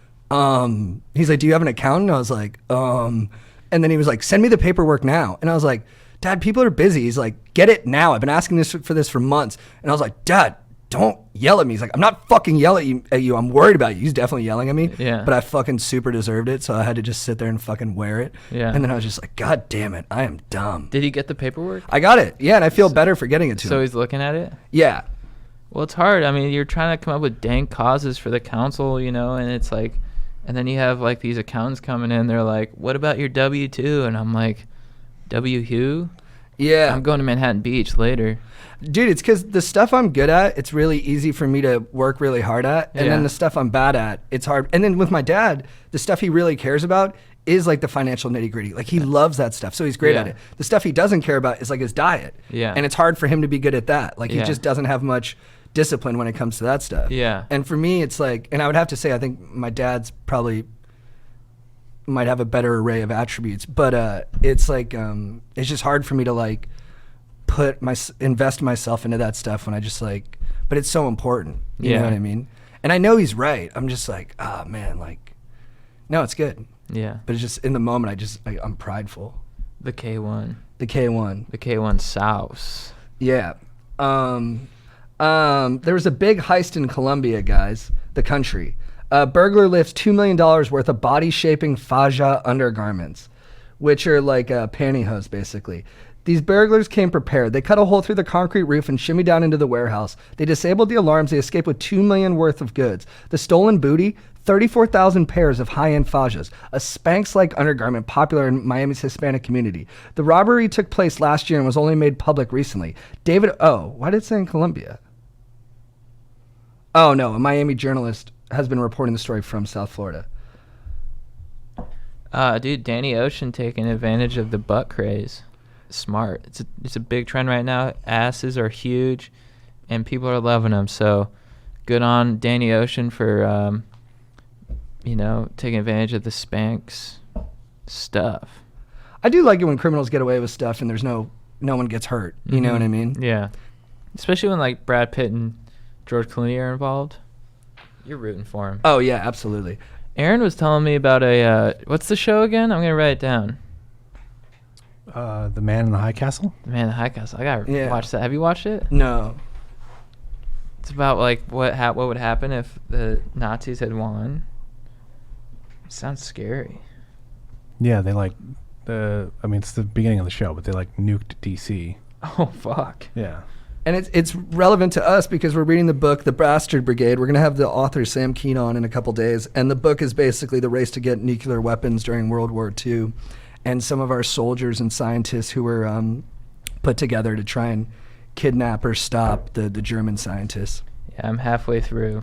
[SPEAKER 3] he's like, do you have an accountant? I was like, and then he was like, send me the paperwork now. And I was like, Dad, people are busy. He's like, get it now. I've been asking for this for months. And I was like, Dad, don't yell at me. He's like, I'm not fucking yelling at you. I'm worried about you. He's definitely yelling at me.
[SPEAKER 2] Yeah.
[SPEAKER 3] But I fucking super deserved it, so I had to just sit there and fucking wear it.
[SPEAKER 2] Yeah.
[SPEAKER 3] And then I was just like, God damn it, I am dumb.
[SPEAKER 2] Did he get the paperwork?
[SPEAKER 3] I got it. Yeah, and I feel better for getting it to him.
[SPEAKER 2] So he's looking at it?
[SPEAKER 3] Yeah.
[SPEAKER 2] Well, it's hard. I mean, you're trying to come up with dank causes for the council, you know, and it's like, and then you have like these accountants coming in. They're like, what about your W-2? And I'm like, W-who?
[SPEAKER 3] Yeah.
[SPEAKER 2] I'm going to Manhattan Beach later.
[SPEAKER 3] Dude, it's because the stuff I'm good at, it's really easy for me to work really hard at. And then
[SPEAKER 2] Yeah.
[SPEAKER 3] the stuff I'm bad at, it's hard. And then with my dad, the stuff he really cares about is like the financial nitty gritty. Like he loves that stuff, so he's great at
[SPEAKER 2] Yeah.
[SPEAKER 3] it. The stuff he doesn't care about is like his diet.
[SPEAKER 2] Yeah.
[SPEAKER 3] And it's hard for him to be good at that. Like he
[SPEAKER 2] Yeah.
[SPEAKER 3] just doesn't have much discipline when it comes to that stuff.
[SPEAKER 2] Yeah.
[SPEAKER 3] And for me, it's like, and I would have to say, I think my dad's probably might have a better array of attributes, but it's like, it's just hard for me to like invest myself into that stuff when I just like, but it's so important. You know what I mean? And I know he's right. I'm just like, oh man, like, no, it's good.
[SPEAKER 2] Yeah.
[SPEAKER 3] But it's just in the moment, I'm prideful.
[SPEAKER 2] The K1.
[SPEAKER 3] The K1.
[SPEAKER 2] The K1 sauce.
[SPEAKER 3] Yeah. There was a big heist in Colombia, guys, the country. A burglar lifts $2 million worth of body-shaping faja undergarments, which are like pantyhose, basically. These burglars came prepared. They cut a hole through the concrete roof and shimmied down into the warehouse. They disabled the alarms. They escaped with $2 million worth of goods. The stolen booty, 34,000 pairs of high-end fajas, a Spanx-like undergarment popular in Miami's Hispanic community. The robbery took place last year and was only made public recently. Why did it say in Colombia? Oh, no, a Miami journalist has been reporting the story from South Florida.
[SPEAKER 2] Dude, Danny Ocean taking advantage of the butt craze. Smart. It's a big trend right now. Asses are huge, and people are loving them. So, good on Danny Ocean for, taking advantage of the Spanx stuff.
[SPEAKER 3] I do like it when criminals get away with stuff and there's no one gets hurt. You know what I mean?
[SPEAKER 2] Yeah. Especially when like Brad Pitt and George Clooney are involved. You're rooting for him.
[SPEAKER 3] Oh yeah, absolutely.
[SPEAKER 2] Aaron was telling me about what's the show again? I'm gonna write it down.
[SPEAKER 4] The Man in the High Castle?
[SPEAKER 2] The Man in the High Castle. I gotta watch that. Have you watched it?
[SPEAKER 3] No.
[SPEAKER 2] It's about like what would happen if the Nazis had won. Sounds scary.
[SPEAKER 4] Yeah, they it's the beginning of the show, but they like nuked DC.
[SPEAKER 2] Oh fuck.
[SPEAKER 4] Yeah.
[SPEAKER 3] And it's relevant to us because we're reading the book, The Bastard Brigade. We're going to have the author Sam Keene on in a couple days. And the book is basically the race to get nuclear weapons during World War II. And some of our soldiers and scientists who were put together to try and kidnap or stop the German scientists.
[SPEAKER 2] Yeah, I'm halfway through.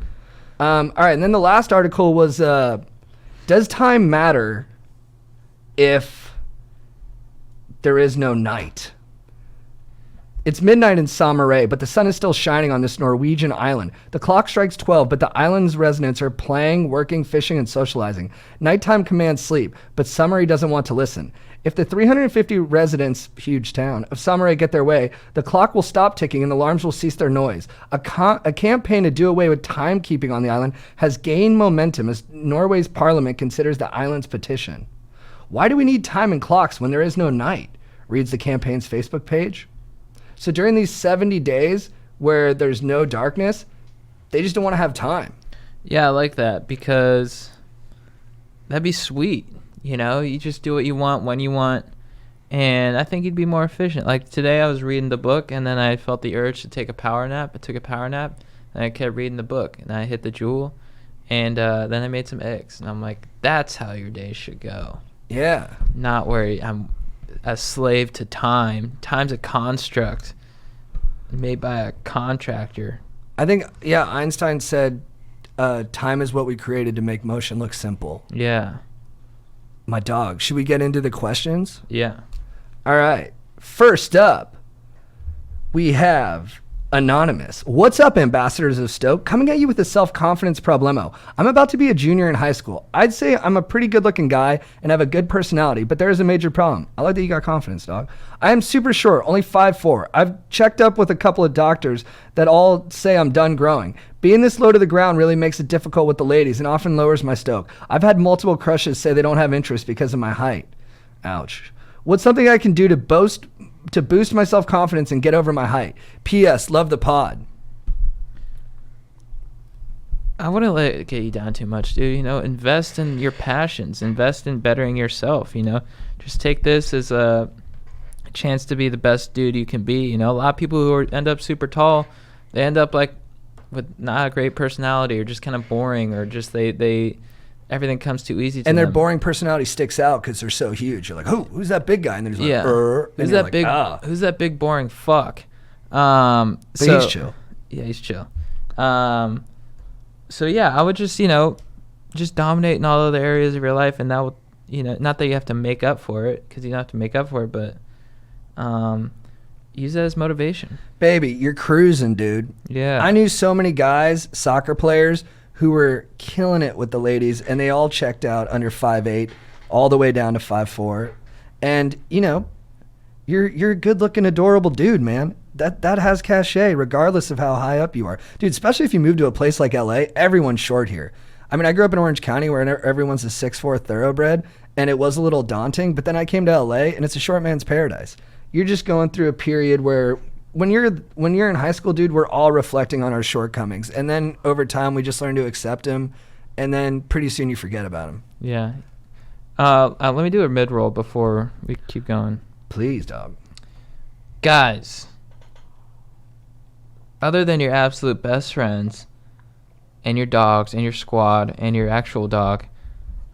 [SPEAKER 3] All right, and then the last article was, does time matter if there is no night? It's midnight in Samaray, but the sun is still shining on this Norwegian island. The clock strikes 12, but the island's residents are playing, working, fishing, and socializing. Nighttime commands sleep, but Samaray doesn't want to listen. If the 350 residents, huge town, of Samaray get their way, the clock will stop ticking and the alarms will cease their noise. A campaign to do away with timekeeping on the island has gained momentum as Norway's parliament considers the island's petition. Why do we need time and clocks when there is no night? Reads the campaign's Facebook page. So during these 70 days where there's no darkness, they just don't want to have time.
[SPEAKER 2] Yeah, I like that because that'd be sweet. You just do what you want when you want. And I think you'd be more efficient. Like today I was reading the book and then I felt the urge to take a power nap. I took a power nap and I kept reading the book and I hit the Jewel and then I made some eggs. And I'm like, that's how your day should go.
[SPEAKER 3] Yeah.
[SPEAKER 2] Not where I'm a slave to time. Time's a construct made by a contractor.
[SPEAKER 3] I think, Einstein said time is what we created to make motion look simple.
[SPEAKER 2] Yeah.
[SPEAKER 3] My dog. Should we get into the questions?
[SPEAKER 2] Yeah.
[SPEAKER 3] All right. First up, we have Anonymous. What's up, ambassadors of Stoke? Coming at you with a self-confidence problemo. I'm about to be a junior in high school. I'd say I'm a pretty good-looking guy and have a good personality, but there is a major problem. I like that you got confidence, dog. I am super short, only 5'4". I've checked up with a couple of doctors that all say I'm done growing. Being this low to the ground really makes it difficult with the ladies and often lowers my stoke. I've had multiple crushes say they don't have interest because of my height. Ouch. What's something I can do to boost my self-confidence and get over my height? P.S. Love the pod.
[SPEAKER 2] I wouldn't let it get you down too much, dude. Invest in your passions. Invest in bettering yourself, Just take this as a chance to be the best dude you can be. A lot of people who end up super tall, they end up like with not a great personality or just kind of boring or just they everything comes too easy to them.
[SPEAKER 3] And their boring personality sticks out because they're so huge. You're like, who's that big guy? And there's like,
[SPEAKER 2] yeah. Who's that big boring fuck?
[SPEAKER 3] But he's chill.
[SPEAKER 2] Yeah, he's chill. So yeah, I would just just dominate in all other areas of your life, and that will not that you have to make up for it because you don't have to make up for it, but use it as motivation.
[SPEAKER 3] Baby, you're cruising, dude.
[SPEAKER 2] Yeah.
[SPEAKER 3] I knew so many guys, soccer players, who were killing it with the ladies, and they all checked out under 5'8", all the way down to 5'4". And you're a good-looking, adorable dude, man. That has cachet, regardless of how high up you are, dude. Especially if you move to a place like LA, everyone's short here. I mean, I grew up in Orange County where everyone's a 6'4" thoroughbred, and it was a little daunting. But then I came to LA, and it's a short man's paradise. You're just going through a period where when you're in high school, dude, we're all reflecting on our shortcomings, and then over time we just learn to accept them, and then pretty soon you forget about them.
[SPEAKER 2] Yeah. Let me do a mid-roll before we keep going.
[SPEAKER 3] Please, dog.
[SPEAKER 2] Guys, other than your absolute best friends and your dogs and your squad and your actual dog,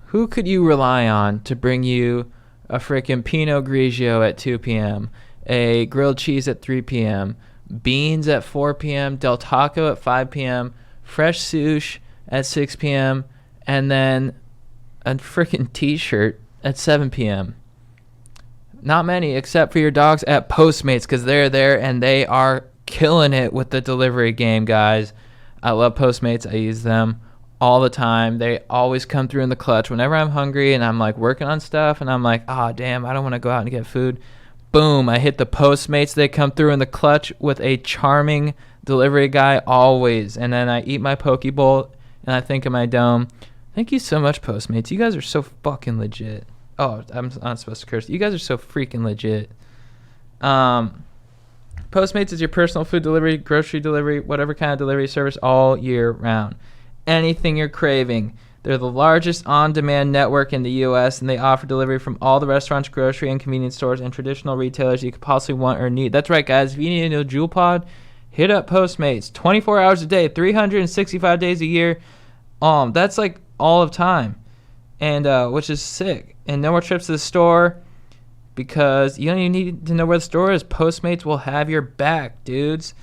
[SPEAKER 2] who could you rely on to bring you a freaking Pinot Grigio at 2 p.m., a grilled cheese at 3 p.m., beans at 4 p.m., Del Taco at 5 p.m., fresh sushi at 6 p.m., and then a freaking t-shirt at 7 p.m.? Not many, except for your dogs at Postmates, because they're there and they are killing it with the delivery game, guys. I love Postmates. I use them all the time. They always come through in the clutch whenever I'm hungry and I'm like working on stuff and I'm like, oh damn, I don't want to go out and get food. Boom, I hit the Postmates. They come through in the clutch with a charming delivery guy always. And then I eat my poke bowl and I think of my dome. Thank you so much, Postmates. You guys are so fucking legit. Oh, I'm not supposed to curse. You guys are so freaking legit. Postmates is your personal food delivery, grocery delivery, whatever kind of delivery service all year round. Anything you're craving. They're the largest on-demand network in the U.S., and they offer delivery from all the restaurants, grocery, and convenience stores and traditional retailers you could possibly want or need. That's right, guys. If you need a new Jewel Pod, hit up Postmates. 24 hours a day, 365 days a year. That's like all of time, and which is sick. And no more trips to the store, because you don't even need to know where the store is. Postmates will have your back, dudes.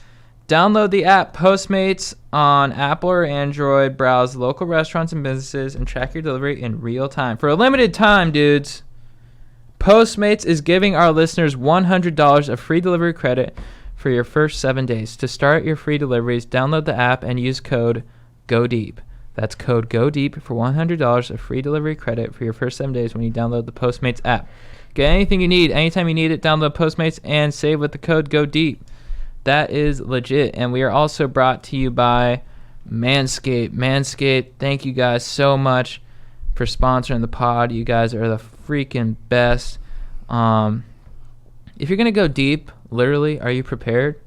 [SPEAKER 2] Download the app Postmates on Apple or Android. Browse local restaurants and businesses and track your delivery in real time. For a limited time, dudes, Postmates is giving our listeners $100 of free delivery credit for your first 7 days. To start your free deliveries, download the app and use code GODEEP. That's code GODEEP for $100 of free delivery credit for your first 7 days when you download the Postmates app. Get anything you need, anytime you need it, download Postmates and save with the code GODEEP. That is legit. And we are also brought to you by Manscaped. Manscaped, thank you guys so much for sponsoring the pod. You guys are the freaking best. If you're going to go deep, literally, are you prepared?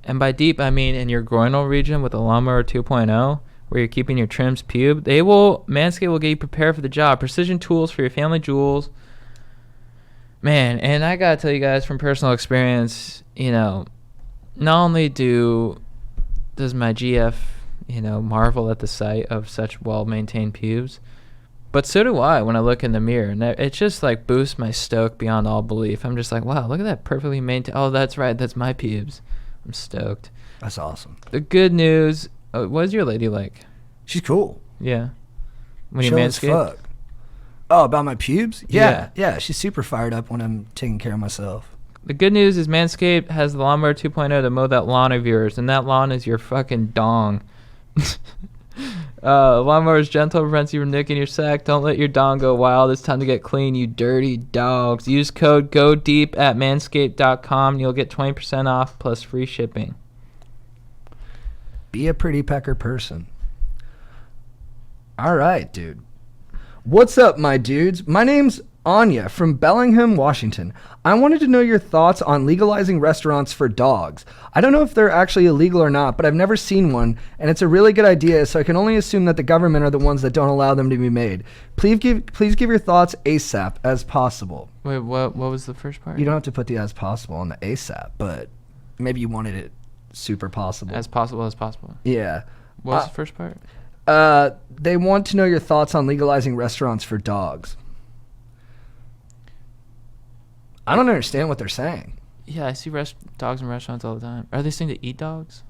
[SPEAKER 2] And by deep, I mean in your groinal region with a lawnmower 2.0, where you're keeping your trims pube. Manscaped will get you prepared for the job. Precision tools for your family jewels. Man, and I gotta tell you guys from personal experience, not only does my GF, marvel at the sight of such well-maintained pubes, but so do I when I look in the mirror. And it just like boosts my stoke beyond all belief. I'm just like, wow, look at that perfectly maintained. Oh, that's right, that's my pubes. I'm stoked.
[SPEAKER 3] That's awesome.
[SPEAKER 2] The good news. What is your lady like?
[SPEAKER 3] She's cool.
[SPEAKER 2] Yeah. When you
[SPEAKER 3] Chill as
[SPEAKER 2] manscape?
[SPEAKER 3] fuck. Oh, about my pubes? Yeah. She's super fired up when I'm taking care of myself.
[SPEAKER 2] The good news is Manscaped has the Lawnmower 2.0 to mow that lawn of yours, and that lawn is your fucking dong. Lawnmower is gentle, prevents you from nicking your sack. Don't let your dong go wild. It's time to get clean, you dirty dogs. Use code GODEEP at manscaped.com, and you'll get 20% off plus free shipping.
[SPEAKER 3] Be a pretty pecker person. All right, dude. What's up, my dudes? My name's Anya from Bellingham, Washington. I wanted to know your thoughts on legalizing restaurants for dogs. I don't know if they're actually illegal or not, but I've never seen one, and it's a really good idea, so I can only assume that the government are the ones that don't allow them to be made. Please give your thoughts ASAP as possible.
[SPEAKER 2] Wait, what was the first part?
[SPEAKER 3] You don't have to put the as possible on the ASAP, but maybe you wanted it super possible.
[SPEAKER 2] As possible as possible.
[SPEAKER 3] Yeah.
[SPEAKER 2] What was the first part?
[SPEAKER 3] They want to know your thoughts on legalizing restaurants for dogs. I don't understand what they're saying.
[SPEAKER 2] Yeah, I see dogs in restaurants all the time. Are they saying to eat dogs?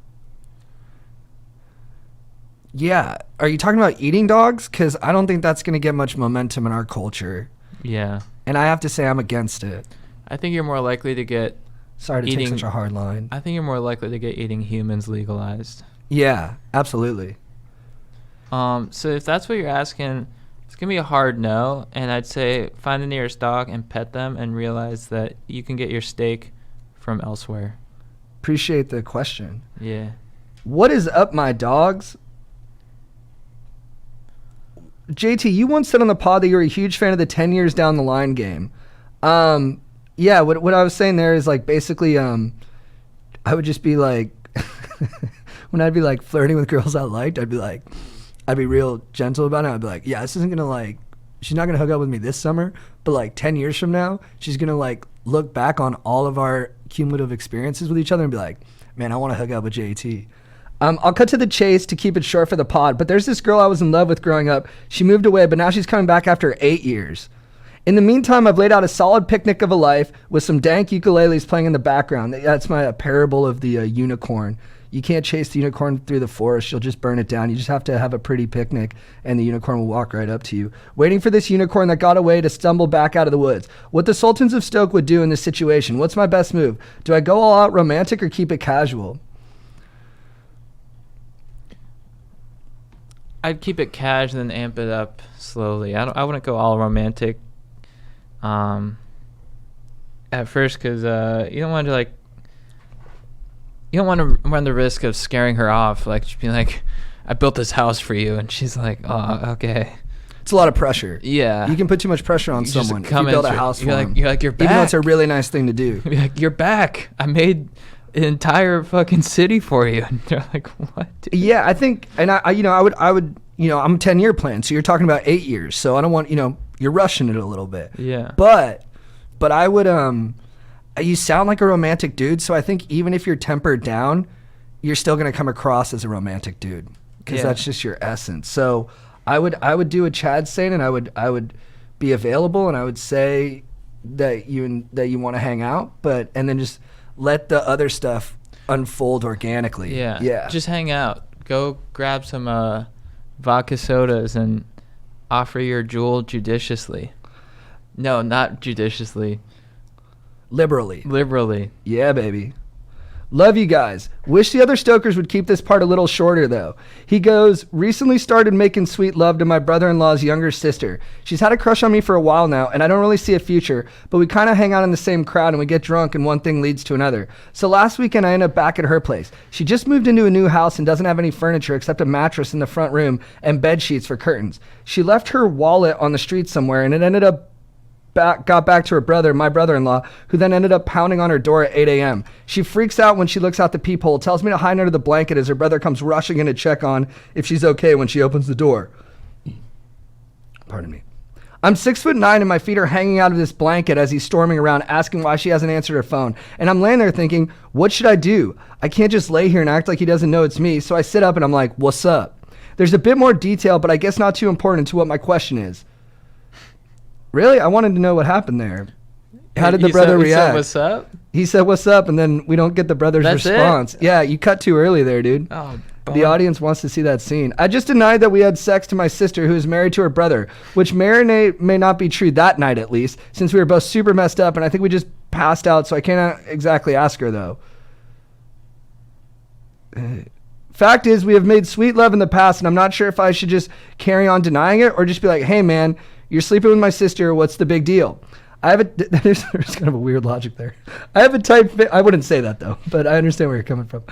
[SPEAKER 3] Yeah. Are you talking about eating dogs? Because I don't think that's going to get much momentum in our culture.
[SPEAKER 2] Yeah.
[SPEAKER 3] And I have to say I'm against it.
[SPEAKER 2] I think you're more likely to get
[SPEAKER 3] Sorry to take such a hard line.
[SPEAKER 2] I think you're more likely to get eating humans legalized.
[SPEAKER 3] Yeah, absolutely.
[SPEAKER 2] So if that's what you're asking, it's going to be a hard no. And I'd say find the nearest dog and pet them and realize that you can get your steak from elsewhere.
[SPEAKER 3] Appreciate the question.
[SPEAKER 2] Yeah. What
[SPEAKER 3] is up, my dogs? JT, you once said on the pod that you're a huge fan of the 10 years down the line game. Yeah, what I was saying there is like basically I would just be like when I'd be like flirting with girls I liked, I'd be real gentle about it. I'd be like, yeah, this isn't gonna like she's not gonna hook up with me this summer, but like 10 years from now, she's gonna like look back on all of our cumulative experiences with each other and be like, man, I want to hook up with JT. I'll cut to the chase to keep it short for the pod, but there's this girl I was in love with growing up. She moved away, but now she's coming back after 8 years. In the meantime, I've laid out a solid picnic of a life with some dank ukuleles playing in the background. That's my parable of the unicorn. You can't chase the unicorn through the forest. You'll just burn it down. You just have to have a pretty picnic, and the unicorn will walk right up to you. Waiting for this unicorn that got away to stumble back out of the woods. What the Sultans of Stoke would do in this situation. What's my best move? Do I go all out romantic or keep it casual?
[SPEAKER 2] I'd keep it cash and then amp it up slowly. I wouldn't go all romantic at first, because you don't want to run the risk of scaring her off. Like, just being like, I built this house for you, and she's like, oh, okay.
[SPEAKER 3] It's a lot of pressure.
[SPEAKER 2] Yeah.
[SPEAKER 3] You can put too much pressure on someone if you build a house for them.
[SPEAKER 2] You're like, you're back.
[SPEAKER 3] Even though it's a really nice thing to do.
[SPEAKER 2] You're like, you're back. I made an entire fucking city for you. And they're like, what? Dude?
[SPEAKER 3] Yeah, I think, and I would, I'm a 10-year plan, so you're talking about 8 years. So I don't want, you're rushing it a little bit.
[SPEAKER 2] Yeah.
[SPEAKER 3] But I would, you sound like a romantic dude, so I think even if you're tempered down, you're still going to come across as a romantic dude, because that's just your essence. So I would do what Chad's saying, and I would be available, and I would say that you want to hang out, and then just let the other stuff unfold organically.
[SPEAKER 2] Yeah. Just hang out. Go grab some vodka sodas and offer your jewel judiciously. No, not judiciously. Liberally.
[SPEAKER 3] Yeah, baby. Love you guys. Wish the other Stokers would keep this part a little shorter, though. He goes, recently started making sweet love to my brother-in-law's younger sister. She's had a crush on me for a while now, and I don't really see a future, but we kind of hang out in the same crowd and we get drunk and one thing leads to another. So last weekend I ended up back at her place. She just moved into a new house and doesn't have any furniture except a mattress in the front room and bed sheets for curtains. She left her wallet on the street somewhere, and it ended up got back to her brother, my brother-in-law, who then ended up pounding on her door at 8 a.m. She freaks out when she looks out the peephole, tells me to hide under the blanket as her brother comes rushing in to check on if she's okay when she opens the door. Pardon me. I'm 6'9" and my feet are hanging out of this blanket as he's storming around asking why she hasn't answered her phone. And I'm laying there thinking, what should I do? I can't just lay here and act like he doesn't know it's me. So I sit up and I'm like, what's up? There's a bit more detail, but I guess not too important to what my question is. Really? I wanted to know what happened there. How did the brother react? He said,
[SPEAKER 2] what's up?
[SPEAKER 3] He said, what's up? And then we don't get the brother's response. Yeah, you cut too early there, dude.
[SPEAKER 2] Oh,
[SPEAKER 3] the audience wants to see that scene. I just denied that we had sex to my sister, who is married to her brother, which may or may not be true that night, at least, since we were both super messed up, and I think we just passed out, so I can't exactly ask her, though. Fact is, we have made sweet love in the past, and I'm not sure if I should just carry on denying it or just be like, hey, man, you're sleeping with my sister. What's the big deal? There's kind of a weird logic there. I have a type. I wouldn't say that though, but I understand where you're coming from.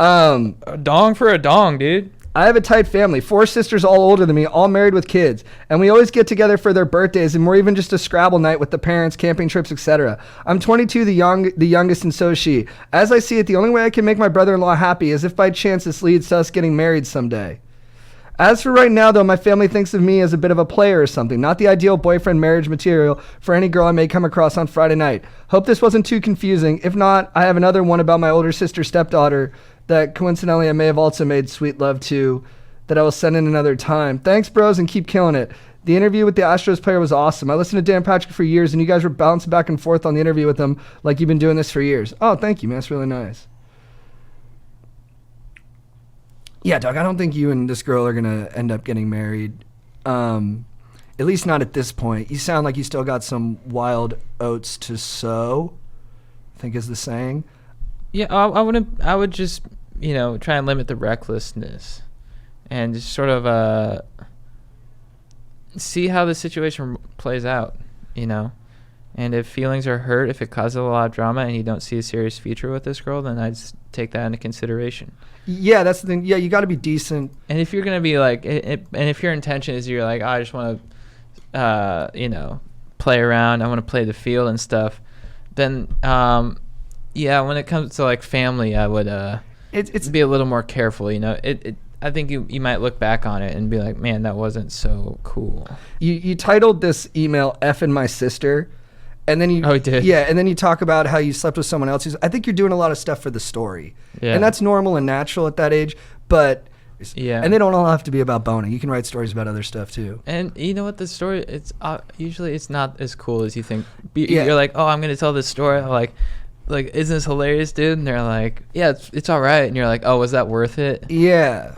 [SPEAKER 2] A dong for a dong, dude.
[SPEAKER 3] I have a tight family. 4 sisters, all older than me, all married with kids, and we always get together for their birthdays, and we're even just a Scrabble night with the parents, camping trips, etc. I'm 22, the youngest, and so is she. As I see it, the only way I can make my brother-in-law happy is if by chance this leads to us getting married someday. As for right now, though, my family thinks of me as a bit of a player or something, not the ideal boyfriend marriage material for any girl I may come across on Friday night. Hope this wasn't too confusing. If not, I have another one about my older sister's stepdaughter that coincidentally I may have also made sweet love to that I will send in another time. Thanks, bros, and keep killing it. The interview with the Astros player was awesome. I listened to Dan Patrick for years, and you guys were bouncing back and forth on the interview with him like you've been doing this for years. Oh, thank you, man. That's really nice. Yeah, Doug, I don't think you and this girl are going to end up getting married. At least not at this point. You sound like you still got some wild oats to sow, I think is the saying.
[SPEAKER 2] Yeah, I would just, try and limit the recklessness and just sort of see how the situation plays out, And if feelings are hurt, if it causes a lot of drama and you don't see a serious future with this girl, then I'd take that into consideration.
[SPEAKER 3] Yeah, that's the thing. Yeah, you got to be decent.
[SPEAKER 2] And if you're going to be like, and if your intention is you're like, I just want to, play around, I want to play the field and stuff, then, when it comes to like family, I would it's be a little more careful, I think you might look back on it and be like, man, that wasn't so cool.
[SPEAKER 3] You titled this email F and My Sister, And then you,
[SPEAKER 2] Oh, he did?
[SPEAKER 3] Yeah, and then you talk about how you slept with someone else. I think you're doing a lot of stuff for the story.
[SPEAKER 2] Yeah.
[SPEAKER 3] And that's normal and natural at that age, but
[SPEAKER 2] Yeah.
[SPEAKER 3] and they don't all have to be about boning. You can write stories about other stuff too.
[SPEAKER 2] And you know what, the story, it's usually it's not as cool as you think.
[SPEAKER 3] Yeah.
[SPEAKER 2] You're like, oh, I'm gonna tell this story. Like, isn't this hilarious, dude? And they're like, yeah, it's all right. And you're like, oh, was that worth it?
[SPEAKER 3] Yeah.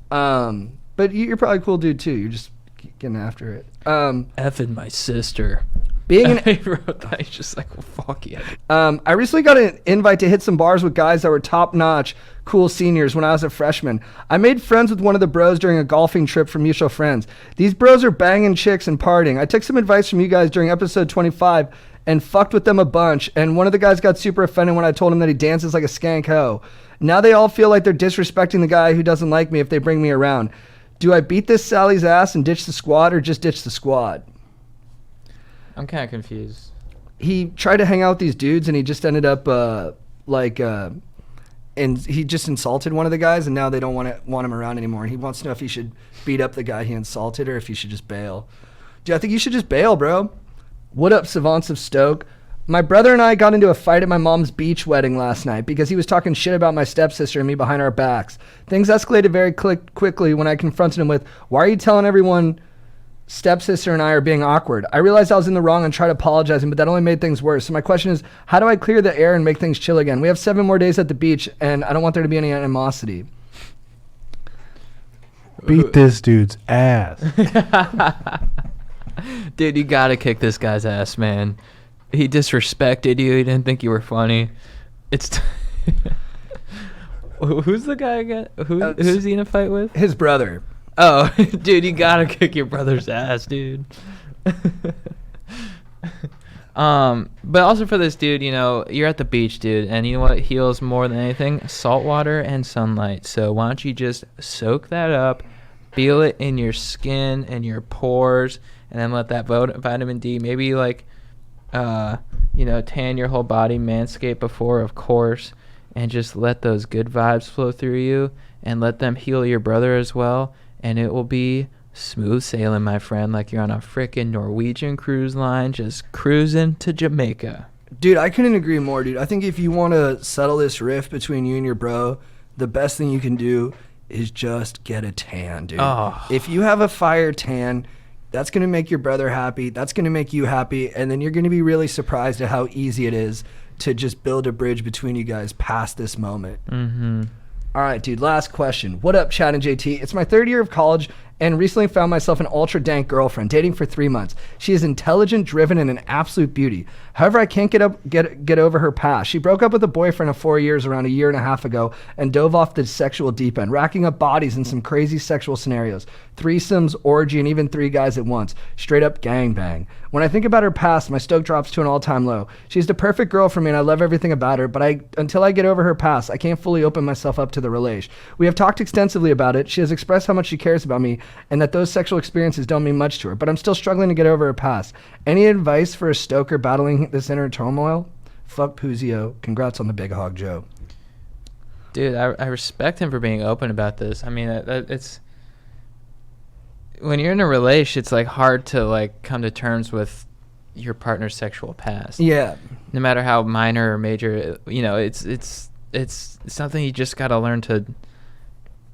[SPEAKER 2] But
[SPEAKER 3] But you're probably a cool dude too. You're just getting after it.
[SPEAKER 2] effing my sister.
[SPEAKER 3] Being an
[SPEAKER 2] He wrote that. He's just like, well, fuck yeah.
[SPEAKER 3] I recently got an invite to hit some bars with guys that were top-notch, cool seniors when I was a freshman. I made friends with one of the bros during a golfing trip from mutual friends. These bros are banging chicks and partying. I took some advice from you guys during episode 25 and fucked with them a bunch, and one of the guys got super offended when I told him that he dances like a skank hoe. Now they all feel like they're disrespecting the guy who doesn't like me if they bring me around. Do I beat this Sally's ass and ditch the squad, or just ditch the squad?
[SPEAKER 2] I'm kind of confused.
[SPEAKER 3] He tried to hang out with these dudes, and he just ended up and he just insulted one of the guys, and now they don't want him around anymore. And he wants to know if he should beat up the guy he insulted or if he should just bail. Dude, I think you should just bail, bro. What up, savants of Stoke? My brother and I got into a fight at my mom's beach wedding last night because he was talking shit about my stepsister and me behind our backs. Things escalated very quickly when I confronted him with, why are you telling everyone stepsister and I are being awkward? I realized I was in the wrong and tried apologizing, but that only made things worse. So my question is, how do I clear the air and make things chill again? We have 7 more days at the beach, and I don't want there to be any animosity.
[SPEAKER 4] Beat this dude's ass.
[SPEAKER 2] Dude, you gotta kick this guy's ass, man. He disrespected you. He didn't think you were funny. It's who's the guy again? Who's he in a fight with?
[SPEAKER 3] His brother.
[SPEAKER 2] Oh, dude, you gotta kick your brother's ass, dude. But also for this dude, you know, you're at the beach, dude, and you know what heals more than anything? Salt water and sunlight. So why don't you just soak that up, feel it in your skin and your pores, and then let that vitamin D, maybe like, tan your whole body, manscape before, of course, and just let those good vibes flow through you, and let them heal your brother as well, and it will be smooth sailing, my friend, like you're on a frickin' Norwegian cruise line just cruising to Jamaica.
[SPEAKER 3] Dude, I couldn't agree more, dude. I think if you want to settle this rift between you and your bro, the best thing you can do is just get a tan, dude.
[SPEAKER 2] Oh.
[SPEAKER 3] If you have a fire tan, that's going to make your brother happy. That's going to make you happy. And then you're going to be really surprised at how easy it is to just build a bridge between you guys past this moment.
[SPEAKER 2] Mm-hmm.
[SPEAKER 3] All right, dude, last question. What up, Chad and JT? It's my 3rd year of college and recently found myself an ultra dank girlfriend, dating for 3 months. She is intelligent, driven, and an absolute beauty. However, I can't get over her past. She broke up with a boyfriend of 4 years around a year and a half ago and dove off the sexual deep end, racking up bodies in some crazy sexual scenarios. Threesomes, orgy, and even 3 guys at once. Straight up gangbang. When I think about her past, my stoke drops to an all-time low. She's the perfect girl for me, and I love everything about her, but until I get over her past, I can't fully open myself up to the relation. We have talked extensively about it. She has expressed how much she cares about me, and that those sexual experiences don't mean much to her, but I'm still struggling to get over her past. Any advice for a stoker battling this inner turmoil? Fuck Puzio. Congrats on the big hog, Joe.
[SPEAKER 2] Dude, I respect him for being open about this. I mean, it's when you're in a relation, it's like hard to like come to terms with your partner's sexual past.
[SPEAKER 3] Yeah.
[SPEAKER 2] No matter how minor or major, you know, it's something you just got to learn to,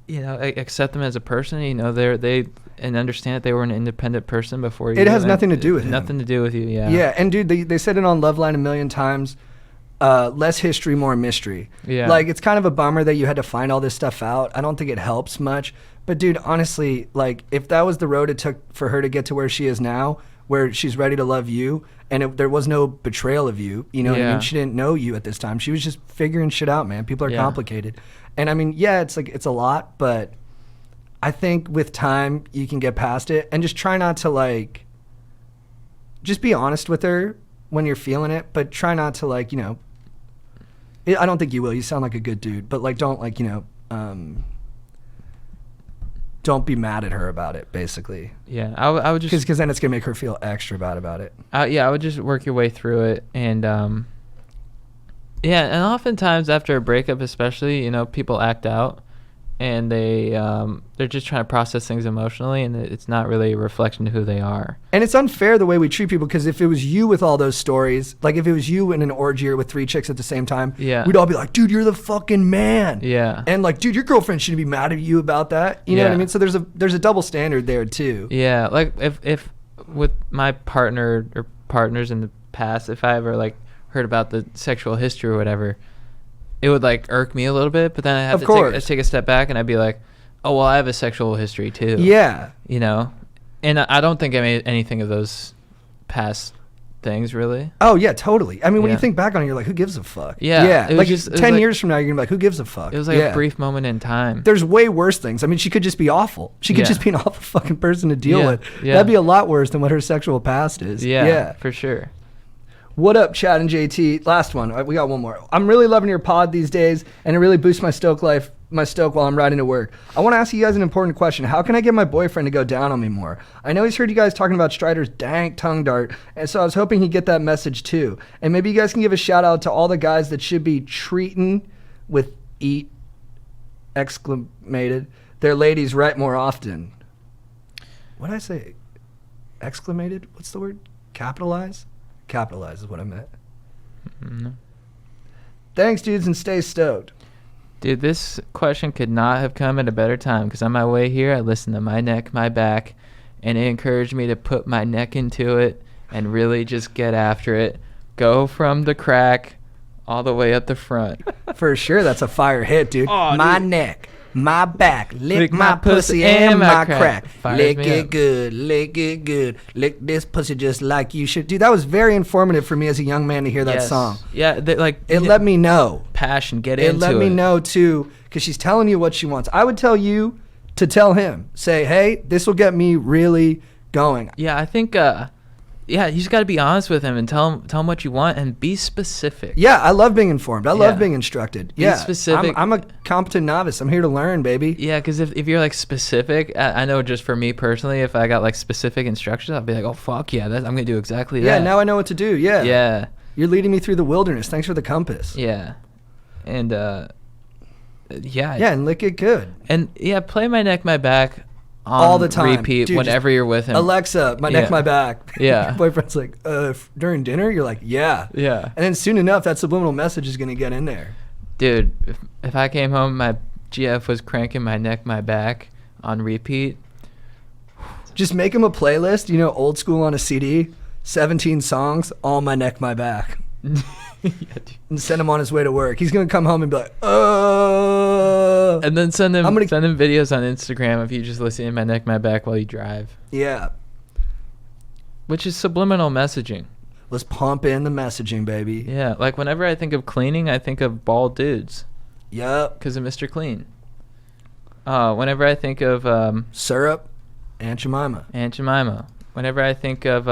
[SPEAKER 2] you know, accept them as a person. You know, and understand that they were an independent person before you.
[SPEAKER 3] It has nothing to do with him.
[SPEAKER 2] Nothing to do with you. Yeah.
[SPEAKER 3] Yeah, and dude, they said it on Loveline a million times. Less history, more mystery.
[SPEAKER 2] Yeah.
[SPEAKER 3] Like, it's kind of a bummer that you had to find all this stuff out. I don't think it helps much. But dude, honestly, like, if that was the road it took for her to get to where she is now, where she's ready to love you, and there was no betrayal of you, you know what I mean? She didn't know you at this time. She was just figuring shit out, man. People are complicated. And I mean, yeah, it's a lot, but I think with time you can get past it, and just try not to like, just be honest with her when you're feeling it, but try not to like, you know, I don't think you will. You sound like a good dude, but like, don't like, you know, don't be mad at her about it, basically.
[SPEAKER 2] Yeah, I would just
[SPEAKER 3] because then it's gonna make her feel extra bad about it.
[SPEAKER 2] I would just work your way through it, and and oftentimes after a breakup, especially, you know, people act out, and they're just trying to process things emotionally, and it's not really a reflection of who they are.
[SPEAKER 3] And it's unfair the way we treat people, because if it was you with all those stories, like if it was you in an orgy with 3 chicks at the same time,
[SPEAKER 2] Yeah.
[SPEAKER 3] we'd all be like, dude, you're the fucking man.
[SPEAKER 2] Yeah.
[SPEAKER 3] And like, dude, your girlfriend shouldn't be mad at you about that. You know what I
[SPEAKER 2] Yeah.
[SPEAKER 3] mean? So there's a double standard there too.
[SPEAKER 2] Yeah, like if with my partner or partners in the past, if I ever like heard about the sexual history or whatever, it would like irk me a little bit, but then I have
[SPEAKER 3] Of
[SPEAKER 2] to
[SPEAKER 3] course.
[SPEAKER 2] take a step back, and I'd be like, oh, well, I have a sexual history too.
[SPEAKER 3] Yeah.
[SPEAKER 2] You know? And I don't think I made anything of those past things, really.
[SPEAKER 3] Oh yeah, totally. I mean, when you
[SPEAKER 2] Yeah.
[SPEAKER 3] think back on it, you're like, who gives a fuck?
[SPEAKER 2] Yeah,
[SPEAKER 3] Yeah.
[SPEAKER 2] it was
[SPEAKER 3] Like
[SPEAKER 2] just- it was
[SPEAKER 3] 10
[SPEAKER 2] like-
[SPEAKER 3] years from now, you're gonna be like, who gives a fuck?
[SPEAKER 2] It was like
[SPEAKER 3] Yeah.
[SPEAKER 2] a brief moment in time.
[SPEAKER 3] There's way worse things. I mean, she could just be awful. She could
[SPEAKER 2] Yeah.
[SPEAKER 3] just be an awful fucking person to deal
[SPEAKER 2] Yeah,
[SPEAKER 3] with.
[SPEAKER 2] yeah.
[SPEAKER 3] That'd be a lot worse than what her sexual past is.
[SPEAKER 2] Yeah, for sure.
[SPEAKER 3] What up, Chad and JT? Last one. We got one more. I'm really loving your pod these days, and it really boosts my stoke while I'm riding to work. I want to ask you guys an important question. How can I get my boyfriend to go down on me more? I know he's heard you guys talking about Strider's dank tongue dart, and so I was hoping he'd get that message too. And maybe you guys can give a shout out to all the guys that should be treating with eat exclamated their ladies right more often. What did I say? Exclamated? What's the word? Capitalize? Capitalize is what I meant.
[SPEAKER 2] Mhm.
[SPEAKER 3] Thanks, dudes, and stay stoked.
[SPEAKER 2] Dude, this question could not have come at a better time, because on my way here, I listened to My Neck, My Back, and it encouraged me to put my neck into it and really just get after it. Go from the crack all the way up the front.
[SPEAKER 3] For sure, that's a fire hit, dude.
[SPEAKER 2] Oh,
[SPEAKER 3] My
[SPEAKER 2] dude.
[SPEAKER 3] neck, my back, lick my pussy and my crack.
[SPEAKER 2] Fires
[SPEAKER 3] Lick
[SPEAKER 2] me
[SPEAKER 3] it
[SPEAKER 2] up.
[SPEAKER 3] good, lick it good. Lick this pussy just like you should. Dude, that was very informative for me as a young man to hear that
[SPEAKER 2] Yes.
[SPEAKER 3] song.
[SPEAKER 2] Yeah, like
[SPEAKER 3] It let me know.
[SPEAKER 2] passion, get
[SPEAKER 3] It
[SPEAKER 2] into
[SPEAKER 3] let
[SPEAKER 2] it.
[SPEAKER 3] me know too, because she's telling you what she wants. I would tell you to tell him. Say, hey, this will get me really going.
[SPEAKER 2] Yeah, I think yeah, you just got to be honest with him and tell him what you want and be specific.
[SPEAKER 3] Yeah, I love being informed. I love
[SPEAKER 2] Yeah.
[SPEAKER 3] being instructed.
[SPEAKER 2] Be
[SPEAKER 3] Yeah,
[SPEAKER 2] specific.
[SPEAKER 3] I'm a competent novice. I'm here to learn, baby.
[SPEAKER 2] Yeah, because if you're like specific, I know just for me personally, if I got like specific instructions, I'll be like, oh fuck yeah, I'm gonna do exactly
[SPEAKER 3] Yeah,
[SPEAKER 2] that.
[SPEAKER 3] now I know what to do. Yeah.
[SPEAKER 2] Yeah,
[SPEAKER 3] You're leading me through the wilderness. Thanks for the compass.
[SPEAKER 2] yeah, and yeah,
[SPEAKER 3] Yeah, and lick it good.
[SPEAKER 2] and yeah, play My Neck, My Back on
[SPEAKER 3] All the time.
[SPEAKER 2] repeat
[SPEAKER 3] Dude,
[SPEAKER 2] whenever you're with him.
[SPEAKER 3] Alexa, my neck,
[SPEAKER 2] Yeah.
[SPEAKER 3] my back.
[SPEAKER 2] Yeah.
[SPEAKER 3] Your boyfriend's like, during dinner? You're like, yeah.
[SPEAKER 2] Yeah,
[SPEAKER 3] And then soon enough, that subliminal message is going to get in there.
[SPEAKER 2] dude, if I came home, my GF was cranking My Neck, My Back on repeat.
[SPEAKER 3] Just make him a playlist, old school on a CD, 17 songs, all my neck, my back.
[SPEAKER 2] Yeah, dude.
[SPEAKER 3] And send him on his way to work. He's going to come home and be like,
[SPEAKER 2] And then send him
[SPEAKER 3] I'm gonna-
[SPEAKER 2] videos on Instagram of you just listening to My Neck, My Back while you drive,
[SPEAKER 3] yeah.
[SPEAKER 2] which is subliminal messaging.
[SPEAKER 3] Let's pump in the messaging, baby.
[SPEAKER 2] Yeah, like whenever I think of cleaning, I think of bald dudes
[SPEAKER 3] Yup.
[SPEAKER 2] because of Mr. Clean. Whenever I think of
[SPEAKER 3] Syrup, Aunt Jemima.
[SPEAKER 2] Aunt Jemima, whenever I think of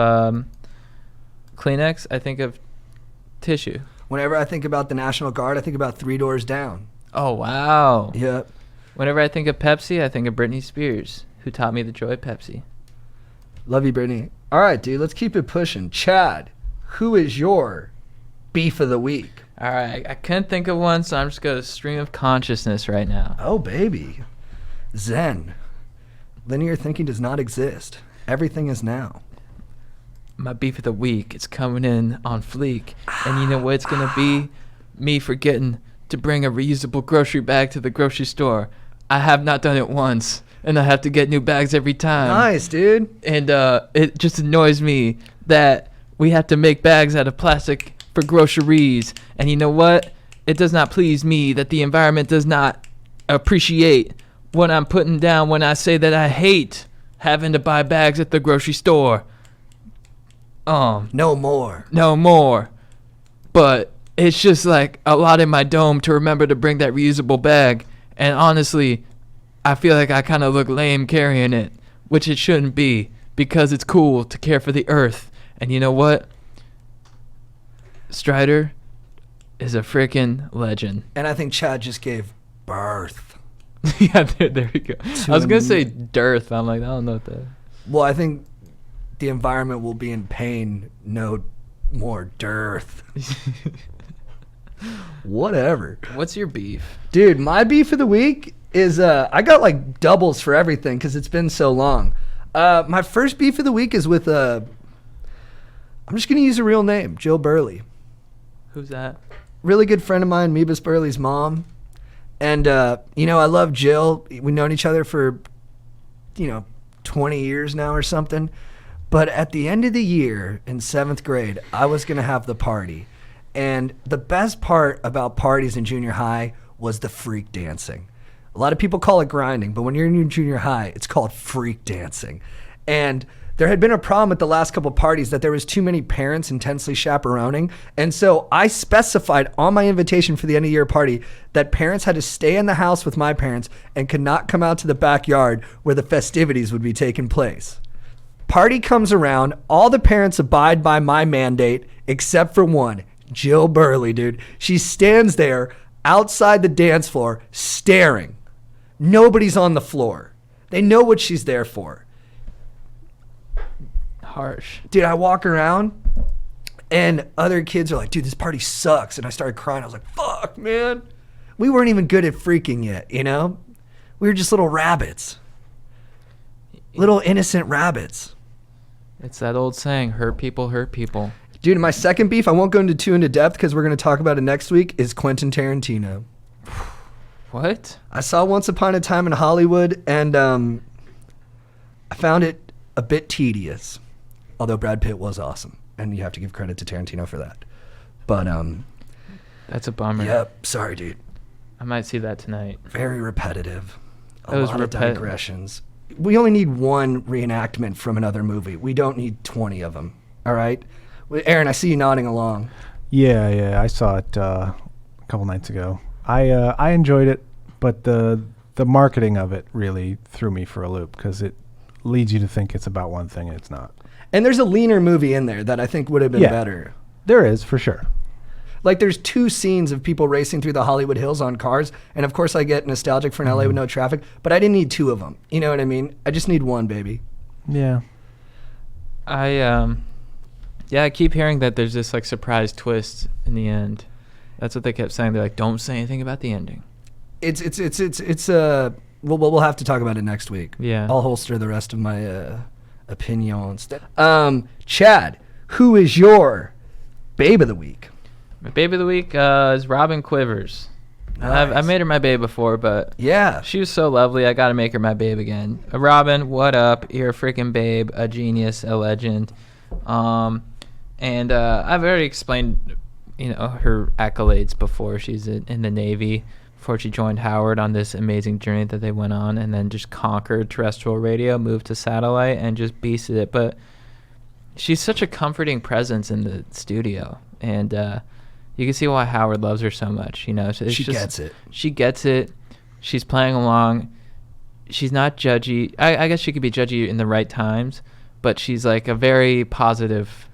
[SPEAKER 2] Kleenex, I think of tissue.
[SPEAKER 3] Whenever I think about the National Guard, I think about 3 Doors Down.
[SPEAKER 2] Oh, wow.
[SPEAKER 3] Yep.
[SPEAKER 2] Whenever I think of Pepsi, I think of Britney Spears, who taught me the joy of Pepsi.
[SPEAKER 3] Love you, Brittany. All right, dude, let's keep it pushing. Chad, who is your beef of the week?
[SPEAKER 2] All right, I couldn't think of one, so I'm just going to stream of consciousness right now.
[SPEAKER 3] Oh, baby. Zen. Linear thinking does not exist. Everything is now.
[SPEAKER 2] My beef of the week, it's coming in on fleek. And you know what it's going to be? Me forgetting to bring a reusable grocery bag to the grocery store. I have not done it once, and I have to get new bags every time.
[SPEAKER 3] Nice, dude.
[SPEAKER 2] And it just annoys me that we have to make bags out of plastic for groceries. And you know what? It does not please me that the environment does not appreciate what I'm putting down when I say that I hate having to buy bags at the grocery store.
[SPEAKER 3] No more.
[SPEAKER 2] No more. But it's just like a lot in my dome to remember to bring that reusable bag. And honestly, I feel like I kind of look lame carrying it, which it shouldn't be, because it's cool to care for the earth. And you know what? Strider is a freaking legend.
[SPEAKER 3] And I think Chad just gave birth.
[SPEAKER 2] Yeah, there we go. I was going to say dearth. I'm like, I don't know what that.
[SPEAKER 3] Well, I think the environment will be in pain. No more dearth. Whatever.
[SPEAKER 2] What's your beef?
[SPEAKER 3] Dude, my beef of the week is I got like doubles for everything because it's been so long. My first beef of the week is with I'm just gonna use a real name, Jill Burley.
[SPEAKER 2] Who's that?
[SPEAKER 3] Really good friend of mine, Meebus Burley's mom. And you know, I love Jill. We've known each other for 20 years now or something. But at the end of the year in 7th grade, I was gonna have the party. And the best part about parties in junior high was the freak dancing. A lot of people call it grinding, but when you're in your junior high, it's called freak dancing. And there had been a problem at the last couple parties that there was too many parents intensely chaperoning. And so I specified on my invitation for the end of year party that parents had to stay in the house with my parents and could not come out to the backyard where the festivities would be taking place. Party comes around, all the parents abide by my mandate except for one, Jill Burley, dude. She stands there outside the dance floor staring. Nobody's on the floor. They know what she's there for.
[SPEAKER 2] Harsh.
[SPEAKER 3] Dude, I walk around and other kids are like, dude, this party sucks. And I started crying. I was like, fuck, man. We weren't even good at freaking yet, you know? We were just little rabbits. Little innocent rabbits.
[SPEAKER 2] It's that old saying, hurt people hurt people.
[SPEAKER 3] Dude, my second beef, I won't go into depth because we're going to talk about it next week, is Quentin Tarantino.
[SPEAKER 2] What?
[SPEAKER 3] I saw Once Upon a Time in Hollywood, and I found it a bit tedious. Although Brad Pitt was awesome, and you have to give credit to Tarantino for that. But
[SPEAKER 2] That's a bummer.
[SPEAKER 3] yep, sorry, dude.
[SPEAKER 2] I might see that tonight.
[SPEAKER 3] Very repetitive. A
[SPEAKER 2] Those
[SPEAKER 3] lot of
[SPEAKER 2] repet-
[SPEAKER 3] digressions. We only need one reenactment from another movie. We don't need 20 of them. All right, Aaron, I see you nodding along.
[SPEAKER 4] Yeah, I saw it a couple nights ago. I enjoyed it, but the marketing of it really threw me for a loop because it leads you to think it's about one thing and it's not.
[SPEAKER 3] And there's a leaner movie in there that I think would have been better.
[SPEAKER 4] There is, for sure.
[SPEAKER 3] Like, there's 2 scenes of people racing through the Hollywood Hills on cars, and of course I get nostalgic for an LA with no traffic, but I didn't need 2 of them. You know what I mean? I just need one, baby.
[SPEAKER 4] Yeah.
[SPEAKER 2] I keep hearing that there's this like surprise twist in the end. That's what they kept saying. They're like, don't say anything about the ending.
[SPEAKER 3] We'll have to talk about it next week.
[SPEAKER 2] Yeah.
[SPEAKER 3] I'll holster the rest of my opinions. Chad, who is your babe of the week?
[SPEAKER 2] My babe of the week is Robin Quivers.
[SPEAKER 3] Nice.
[SPEAKER 2] I've made her my babe before, but
[SPEAKER 3] Yeah.
[SPEAKER 2] she was so lovely. I got to make her my babe again. Robin, what up? You're a freaking babe, a genius, a legend. And I've already explained, her accolades before. She's in the Navy, before she joined Howard on this amazing journey that they went on, and then just conquered terrestrial radio, moved to satellite, and just beasted it. But she's such a comforting presence in the studio, and you can see why Howard loves her so much.
[SPEAKER 3] She gets it.
[SPEAKER 2] She gets it. She's playing along. She's not judgy. I guess she could be judgy in the right times, but she's like a very positive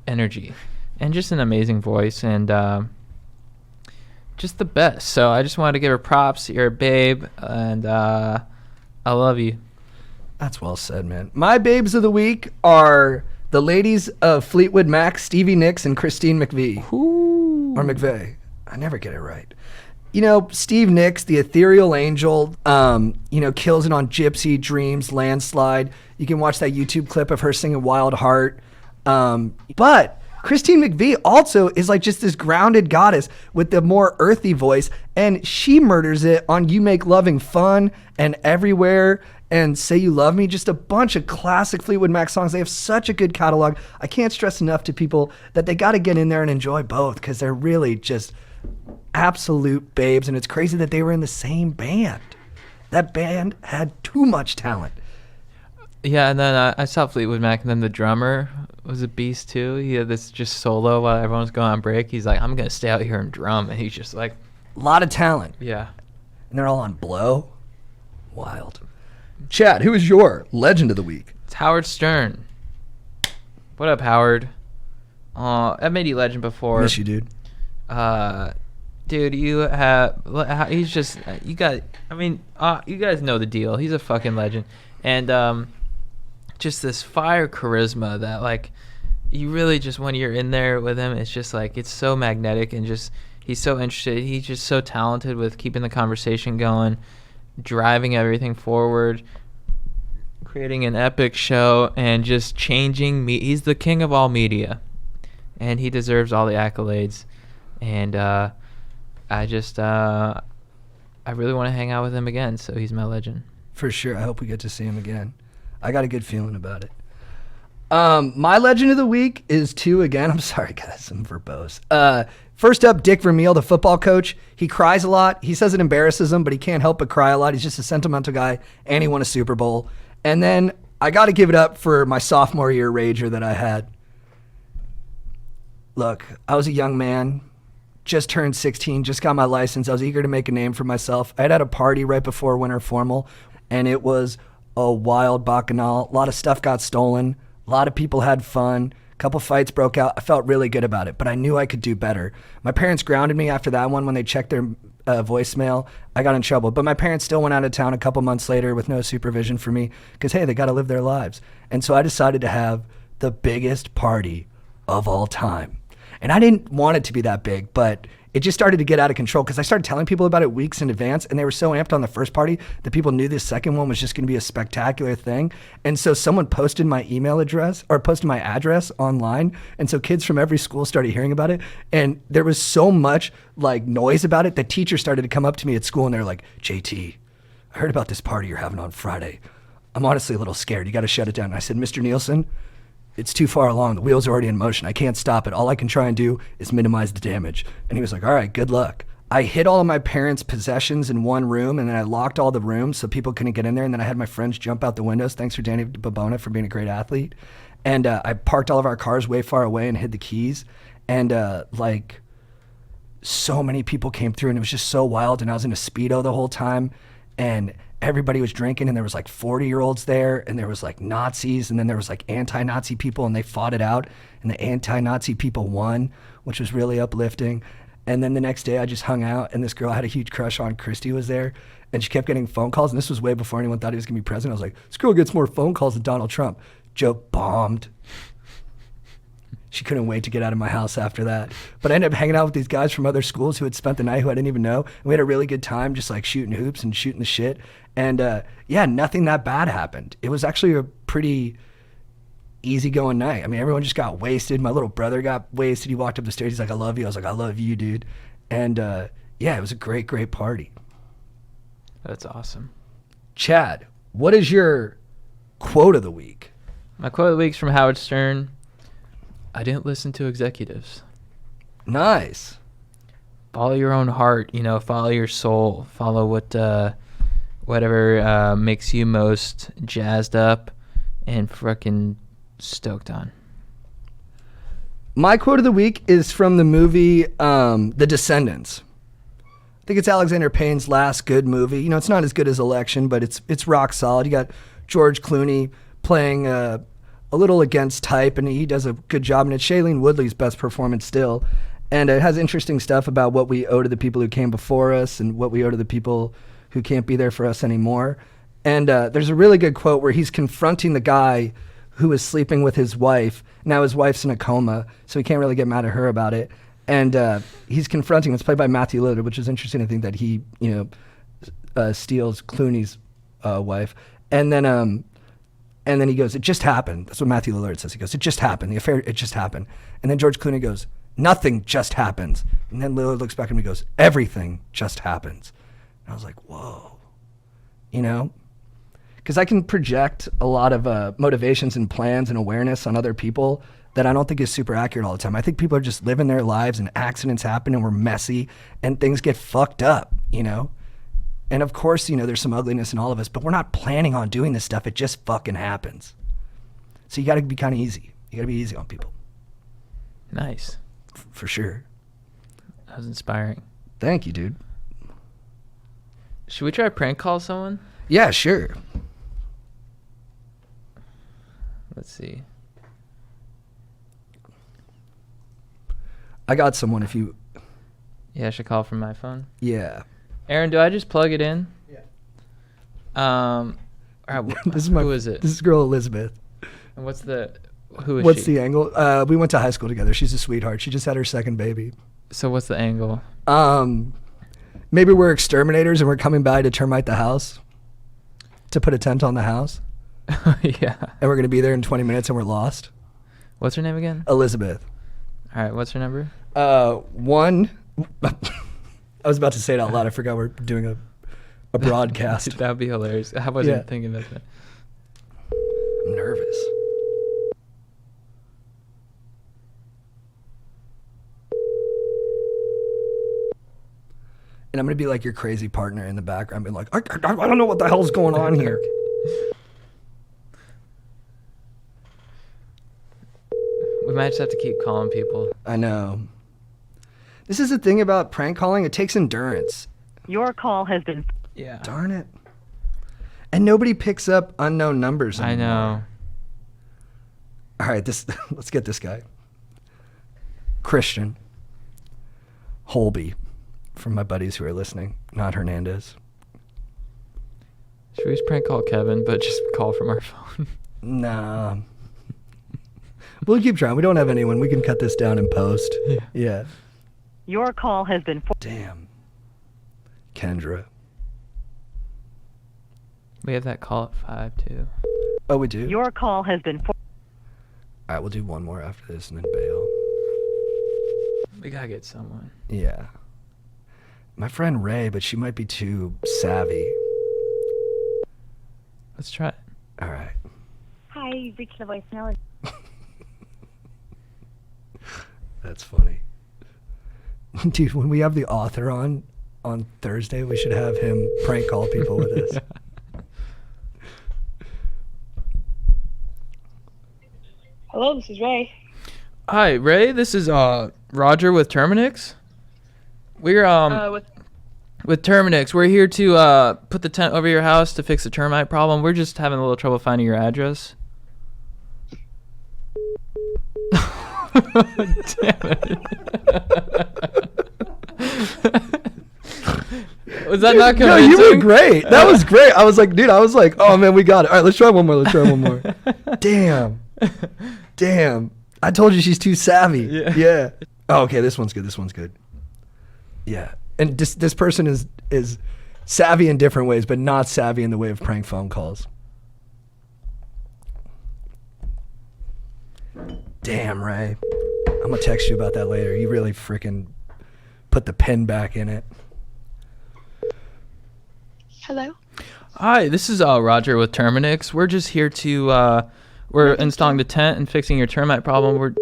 [SPEAKER 2] energy and just an amazing voice and just the best. So I just wanted to give her props. You're a babe, and I love you.
[SPEAKER 3] That's well said, man. My babes of the week are the ladies of Fleetwood Mac, Stevie Nicks, and Christine McVie.
[SPEAKER 2] Ooh.
[SPEAKER 3] Or McVeigh. I never get it right. Steve Nicks, the ethereal angel, kills it on Gypsy, Dreams, Landslide. You can watch that YouTube clip of her singing Wild Heart. But Christine McVie also is like just this grounded goddess with the more earthy voice, and she murders it on You Make Loving Fun and Everywhere and Say You Love Me. Just a bunch of classic Fleetwood Mac songs. They have such a good catalog. I can't stress enough to people that they got to get in there and enjoy both because they're really just absolute babes, and it's crazy that they were in the same band. That band had too much talent.
[SPEAKER 2] Yeah, and then I saw Fleetwood Mac, and then the drummer was a beast too. He had this just solo while everyone was going on break. He's like, I'm going to stay out here and drum, and he's just like...
[SPEAKER 3] A lot of talent.
[SPEAKER 2] Yeah.
[SPEAKER 3] And they're all on Blow. Wild. Chad, who is your legend of the week?
[SPEAKER 2] It's Howard Stern. What up, Howard? I've made you legend before.
[SPEAKER 3] Miss you, dude.
[SPEAKER 2] Dude, he's just, you guys know the deal. He's a fucking legend. And just this fire charisma that, like, you really just, when you're in there with him, it's just like, it's so magnetic, and just, he's so interested. He's just so talented with keeping the conversation going. driving everything forward, creating an epic show, and just changing me. He's the king of all media, and he deserves all the accolades. And I really want to hang out with him again, so he's my legend.
[SPEAKER 3] For sure. I hope we get to see him again. I got a good feeling about it. My legend of the week is two again. I'm sorry, guys. I'm verbose. First up, Dick Vermeil, the football coach. He cries a lot. He says it embarrasses him, but he can't help but cry a lot. He's just a sentimental guy, and he won a Super Bowl. And then I got to give it up for my sophomore year rager that I had. Look, I was a young man, just turned 16, just got my license. I was eager to make a name for myself. I had a party right before winter formal, and it was a wild bacchanal. A lot of stuff got stolen. A lot of people had fun. A couple fights broke out. I felt really good about it, but I knew I could do better. My parents grounded me after that one when they checked their voicemail. I got in trouble, but my parents still went out of town a couple months later with no supervision for me because, hey, they got to live their lives. And so I decided to have the biggest party of all time. And I didn't want it to be that big, but it just started to get out of control because I started telling people about it weeks in advance, and they were so amped on the first party that people knew this second one was just going to be a spectacular thing. And so someone posted my email address or posted my address online, and so kids from every school started hearing about it, and there was so much like noise about it that teachers started to come up to me at school, and they're like, JT, I heard about this party you're having on Friday. I'm honestly a little scared. You got to shut it down. And I said, Mr. Nielsen, it's too far along. The wheels are already in motion. I can't stop it. All I can try and do is minimize the damage. And he was like, all right, good luck. I hid all of my parents' possessions in one room, and then I locked all the rooms so people couldn't get in there. And then I had my friends jump out the windows. Thanks for Danny Babona for being a great athlete. And I parked all of our cars way far away and hid the keys. And like so many people came through, and it was just so wild. And I was in a Speedo the whole time. And everybody was drinking, and there was like 40-year-olds there, and there was like Nazis, and then there was like anti-Nazi people, and they fought it out, and the anti-Nazi people won, which was really uplifting. And then the next day I just hung out, and this girl I had a huge crush on, Christy, was there, and she kept getting phone calls, and this was way before anyone thought he was gonna be president. I was like, this girl gets more phone calls than Donald Trump. Joke bombed. She couldn't wait to get out of my house after that. But I ended up hanging out with these guys from other schools who had spent the night who I didn't even know. And we had a really good time just like shooting hoops and shooting the shit. And yeah, nothing that bad happened. It was actually a pretty easygoing night. I mean, everyone just got wasted. My little brother got wasted. He walked up the stairs. He's like, I love you. I was like, I love you, dude. And yeah, it was a great, great party.
[SPEAKER 2] That's awesome.
[SPEAKER 3] Chad, what is your quote of the week?
[SPEAKER 2] My quote of the week's from Howard Stern. I didn't listen to executives.
[SPEAKER 3] Nice.
[SPEAKER 2] Follow your own heart, follow your soul, follow whatever makes you most jazzed up and frickin' stoked on.
[SPEAKER 3] My quote of the week is from the movie The Descendants. I think it's Alexander Payne's last good movie. It's not as good as Election, but it's rock solid. You got George Clooney playing a little against type, and he does a good job, and it's Shailene Woodley's best performance still. And it has interesting stuff about what we owe to the people who came before us and what we owe to the people who can't be there for us anymore. And there's a really good quote where he's confronting the guy who is sleeping with his wife. Now his wife's in a coma, so he can't really get mad at her about it. And he's confronting him. It's played by Matthew Lillard, which is interesting to think that he, steals Clooney's wife. And then he goes, it just happened. That's what Matthew Lillard says. He goes, it just happened. The affair, it just happened. And then George Clooney goes, nothing just happens. And then Lillard looks back at him and goes, everything just happens. And I was like, whoa. Because I can project a lot of motivations and plans and awareness on other people that I don't think is super accurate all the time. I think people are just living their lives and accidents happen and we're messy and things get fucked up, And of course, there's some ugliness in all of us, but we're not planning on doing this stuff. It just fucking happens. So you got to be kind of easy. You got to be easy on people.
[SPEAKER 2] Nice.
[SPEAKER 3] For sure.
[SPEAKER 2] That was inspiring.
[SPEAKER 3] Thank you, dude.
[SPEAKER 2] Should we try prank call someone?
[SPEAKER 3] Yeah, sure.
[SPEAKER 2] Let's see.
[SPEAKER 3] I got someone if you...
[SPEAKER 2] Yeah, I should call from my phone.
[SPEAKER 3] Yeah.
[SPEAKER 2] Aaron, do I just plug it in?
[SPEAKER 3] Yeah.
[SPEAKER 2] All right, who is it?
[SPEAKER 3] This is girl Elizabeth.
[SPEAKER 2] And who is she?
[SPEAKER 3] What's the angle? We went to high school together. She's a sweetheart. She just had her second baby.
[SPEAKER 2] So what's the angle?
[SPEAKER 3] Maybe we're exterminators and we're coming by to termite the house, to put a tent on the house.
[SPEAKER 2] Yeah.
[SPEAKER 3] And we're going to be there in 20 minutes and we're lost.
[SPEAKER 2] What's her name again?
[SPEAKER 3] Elizabeth.
[SPEAKER 2] All right, what's her number?
[SPEAKER 3] One. I was about to say it out loud. I forgot we're doing a broadcast.
[SPEAKER 2] That would be hilarious. I wasn't thinking about that.
[SPEAKER 3] I'm nervous. And I'm going to be like your crazy partner in the background, being like, I don't know what the hell's going on here.
[SPEAKER 2] We might just have to keep calling people.
[SPEAKER 3] I know. This is the thing about prank calling. It takes endurance.
[SPEAKER 5] Your call has been...
[SPEAKER 2] Yeah.
[SPEAKER 3] Darn it. And nobody picks up unknown numbers anymore.
[SPEAKER 2] I know.
[SPEAKER 3] All right, let's get this guy. Christian Holby, from my buddies who are listening, not Hernandez.
[SPEAKER 2] Should we just prank call Kevin, but just call from our phone?
[SPEAKER 3] Nah. We'll keep trying. We don't have anyone. We can cut this down in post. Yeah.
[SPEAKER 5] Your call has been...
[SPEAKER 3] Damn. Kendra.
[SPEAKER 2] We have that call at 5 too.
[SPEAKER 3] Oh, we do?
[SPEAKER 5] Your call has been...
[SPEAKER 3] All right, we'll do one more after this and then bail.
[SPEAKER 2] We gotta get someone.
[SPEAKER 3] Yeah. My friend Ray, but she might be too savvy.
[SPEAKER 2] Let's try it.
[SPEAKER 3] All right.
[SPEAKER 6] Hi, you've reached the voicemail.
[SPEAKER 3] That's funny. Dude, when we have the author on Thursday, we should have him prank call people with us.
[SPEAKER 6] Hello, this is Ray.
[SPEAKER 2] Hi, Ray. This is Roger with Terminix. We're with Terminix. We're here to put the tent over your house to fix the termite problem. We're just having a little trouble finding your address. Damn it. Was that not convincing?
[SPEAKER 3] No, you were great. That was great. I was like, oh man, we got it. All right, let's try one more. Damn. I told you she's too savvy. Yeah. Oh, okay, this one's good. Yeah. And this person is savvy in different ways, but not savvy in the way of prank phone calls. Damn, Ray. I'm gonna text you about that later. You really freaking put the pen back in it.
[SPEAKER 6] Hello?
[SPEAKER 2] Hi, this is Roger with Terminix. We're just here to we're installing the tent and fixing your termite problem.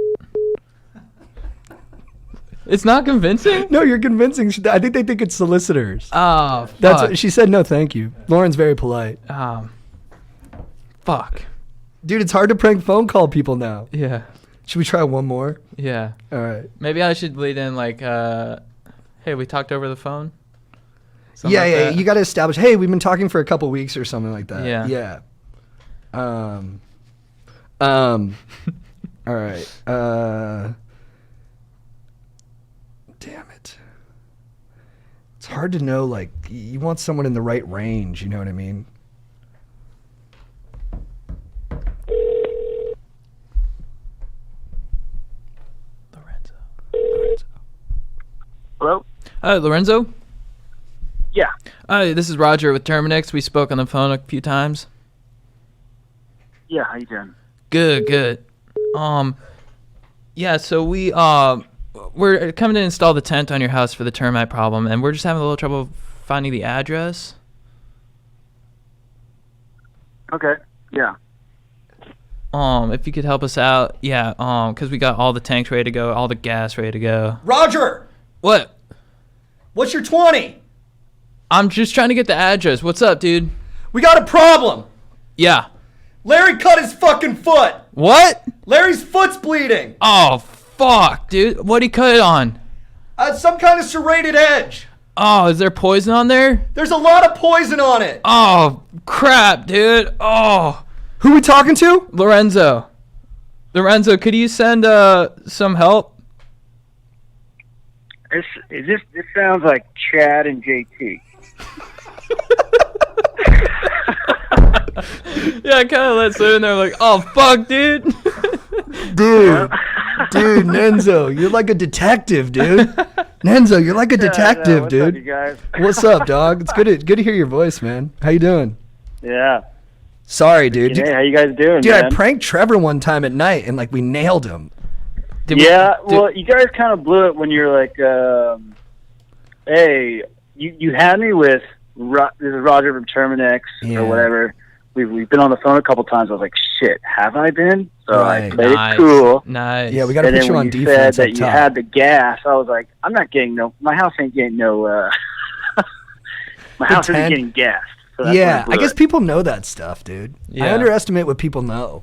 [SPEAKER 2] It's not convincing?
[SPEAKER 3] No, you're convincing. I think they think it's solicitors.
[SPEAKER 2] Oh, fuck.
[SPEAKER 3] That's what she said. No, thank you. Lauren's very polite.
[SPEAKER 2] Fuck.
[SPEAKER 3] Dude, it's hard to prank phone call people now.
[SPEAKER 2] Yeah.
[SPEAKER 3] Should we try one more?
[SPEAKER 2] Yeah.
[SPEAKER 3] All right.
[SPEAKER 2] Maybe I should lead in like, hey, we talked over the phone? Something
[SPEAKER 3] Yeah.
[SPEAKER 2] like that.
[SPEAKER 3] You got to establish, hey, we've been talking for a couple weeks or something like that.
[SPEAKER 2] Yeah.
[SPEAKER 3] All right. Damn it. It's hard to know, like, you want someone in the right range, you know what I mean? Lorenzo.
[SPEAKER 7] Hello?
[SPEAKER 2] Hi, Lorenzo?
[SPEAKER 7] Yeah.
[SPEAKER 2] Hi, this is Roger with Terminix. We spoke on the phone a few times.
[SPEAKER 7] Yeah, how you doing?
[SPEAKER 2] Good. Yeah, so we're coming to install the tent on your house for the termite problem, and we're just having a little trouble finding the address.
[SPEAKER 7] Okay, yeah.
[SPEAKER 2] If you could help us out, yeah, because we got all the tanks ready to go, all the gas ready to go.
[SPEAKER 3] Roger!
[SPEAKER 2] What?
[SPEAKER 3] What's your 20?
[SPEAKER 2] I'm just trying to get the address. What's up, dude?
[SPEAKER 3] We got a problem!
[SPEAKER 2] Yeah.
[SPEAKER 3] Larry cut his fucking foot!
[SPEAKER 2] What?
[SPEAKER 3] Larry's foot's bleeding!
[SPEAKER 2] Oh, fuck, dude. What'd he cut it on?
[SPEAKER 3] Some kind of serrated edge.
[SPEAKER 2] Oh, is there poison on there?
[SPEAKER 3] There's a lot of poison on it.
[SPEAKER 2] Oh, crap, dude. Oh.
[SPEAKER 3] Who we talking to?
[SPEAKER 2] Lorenzo, could you send some help?
[SPEAKER 7] This sounds like Chad and JT.
[SPEAKER 2] Yeah, I kind of let sit in there like, oh, fuck, dude.
[SPEAKER 3] Dude, Nenzo, you're like a detective, dude. Nenzo, you're like a detective,
[SPEAKER 7] what's up,
[SPEAKER 3] dude.
[SPEAKER 7] you guys?
[SPEAKER 3] What's up, dog? It's good to hear your voice, man. How you doing?
[SPEAKER 7] Yeah.
[SPEAKER 3] Sorry, dude.
[SPEAKER 7] Hey, how you guys doing,
[SPEAKER 3] Dude,
[SPEAKER 7] man?
[SPEAKER 3] I pranked Trevor one time at night, and like we nailed him.
[SPEAKER 7] Well, you guys kind of blew it when you're like, hey, you had me with this is Roger from Terminex or whatever. We've been on the phone a couple times. I was like, shit, have I been? So I played it cool.
[SPEAKER 2] Nice.
[SPEAKER 3] Yeah, we got to
[SPEAKER 7] And
[SPEAKER 3] put
[SPEAKER 7] then
[SPEAKER 3] you
[SPEAKER 7] when
[SPEAKER 3] on
[SPEAKER 7] you
[SPEAKER 3] defense
[SPEAKER 7] said
[SPEAKER 3] up
[SPEAKER 7] that you
[SPEAKER 3] top.
[SPEAKER 7] had the gas, I was like, I'm not getting my house ain't getting no, my house isn't getting gassed. So that's when
[SPEAKER 3] Yeah,
[SPEAKER 7] blew
[SPEAKER 3] I guess
[SPEAKER 7] it.
[SPEAKER 3] people know that stuff, dude. I
[SPEAKER 2] Yeah.
[SPEAKER 3] underestimate what people know.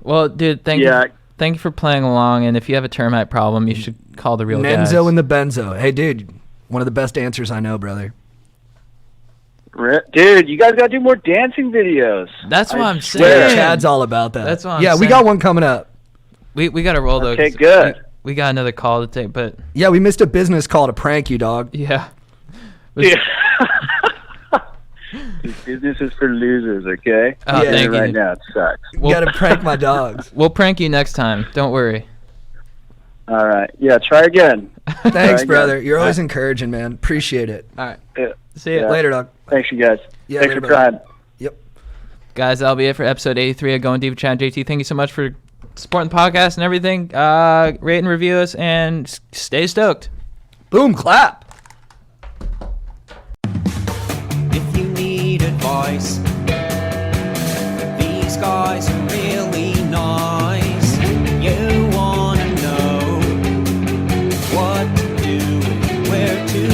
[SPEAKER 2] Well, dude, thank you for playing along. And if you have a termite problem, you should call the real guys.
[SPEAKER 3] Nenzo and the Benzo. Hey, dude, one of the best answers I know, brother.
[SPEAKER 7] Dude, you guys got to do more dancing videos.
[SPEAKER 2] That's what I'm
[SPEAKER 3] Yeah,
[SPEAKER 2] saying.
[SPEAKER 3] Chad's all about that.
[SPEAKER 2] That's what I'm
[SPEAKER 3] Yeah, we
[SPEAKER 2] saying.
[SPEAKER 3] got one coming up.
[SPEAKER 2] We got to roll though.
[SPEAKER 7] Okay,
[SPEAKER 2] 'cause
[SPEAKER 7] good.
[SPEAKER 2] We got another call to take, but
[SPEAKER 3] Yeah, we missed a business call to prank you, dog.
[SPEAKER 2] yeah.
[SPEAKER 7] Yeah. This business is for losers, okay?
[SPEAKER 2] Oh,
[SPEAKER 3] Yeah,
[SPEAKER 2] thank you.
[SPEAKER 7] Right now, it sucks.
[SPEAKER 3] You got to prank my dogs.
[SPEAKER 2] We'll prank you next time. Don't worry.
[SPEAKER 7] All right. Yeah, try again.
[SPEAKER 3] Thanks,
[SPEAKER 7] again.
[SPEAKER 3] brother. You're always encouraging, man. Appreciate it.
[SPEAKER 2] All right.
[SPEAKER 7] Yeah.
[SPEAKER 2] See you
[SPEAKER 7] Yeah.
[SPEAKER 3] Later, dog.
[SPEAKER 7] Thanks, you guys.
[SPEAKER 3] Yeah,
[SPEAKER 7] Thanks
[SPEAKER 3] later,
[SPEAKER 7] for
[SPEAKER 3] brother.
[SPEAKER 7] trying.
[SPEAKER 3] Yep.
[SPEAKER 2] Guys, that'll be it for episode 83 of Going Deep with Chad and JT. Thank you so much for supporting the podcast and everything. Rate and review us and stay stoked.
[SPEAKER 3] Boom, clap.
[SPEAKER 1] If you need advice, these guys are really nice. You wanna know what to do and where to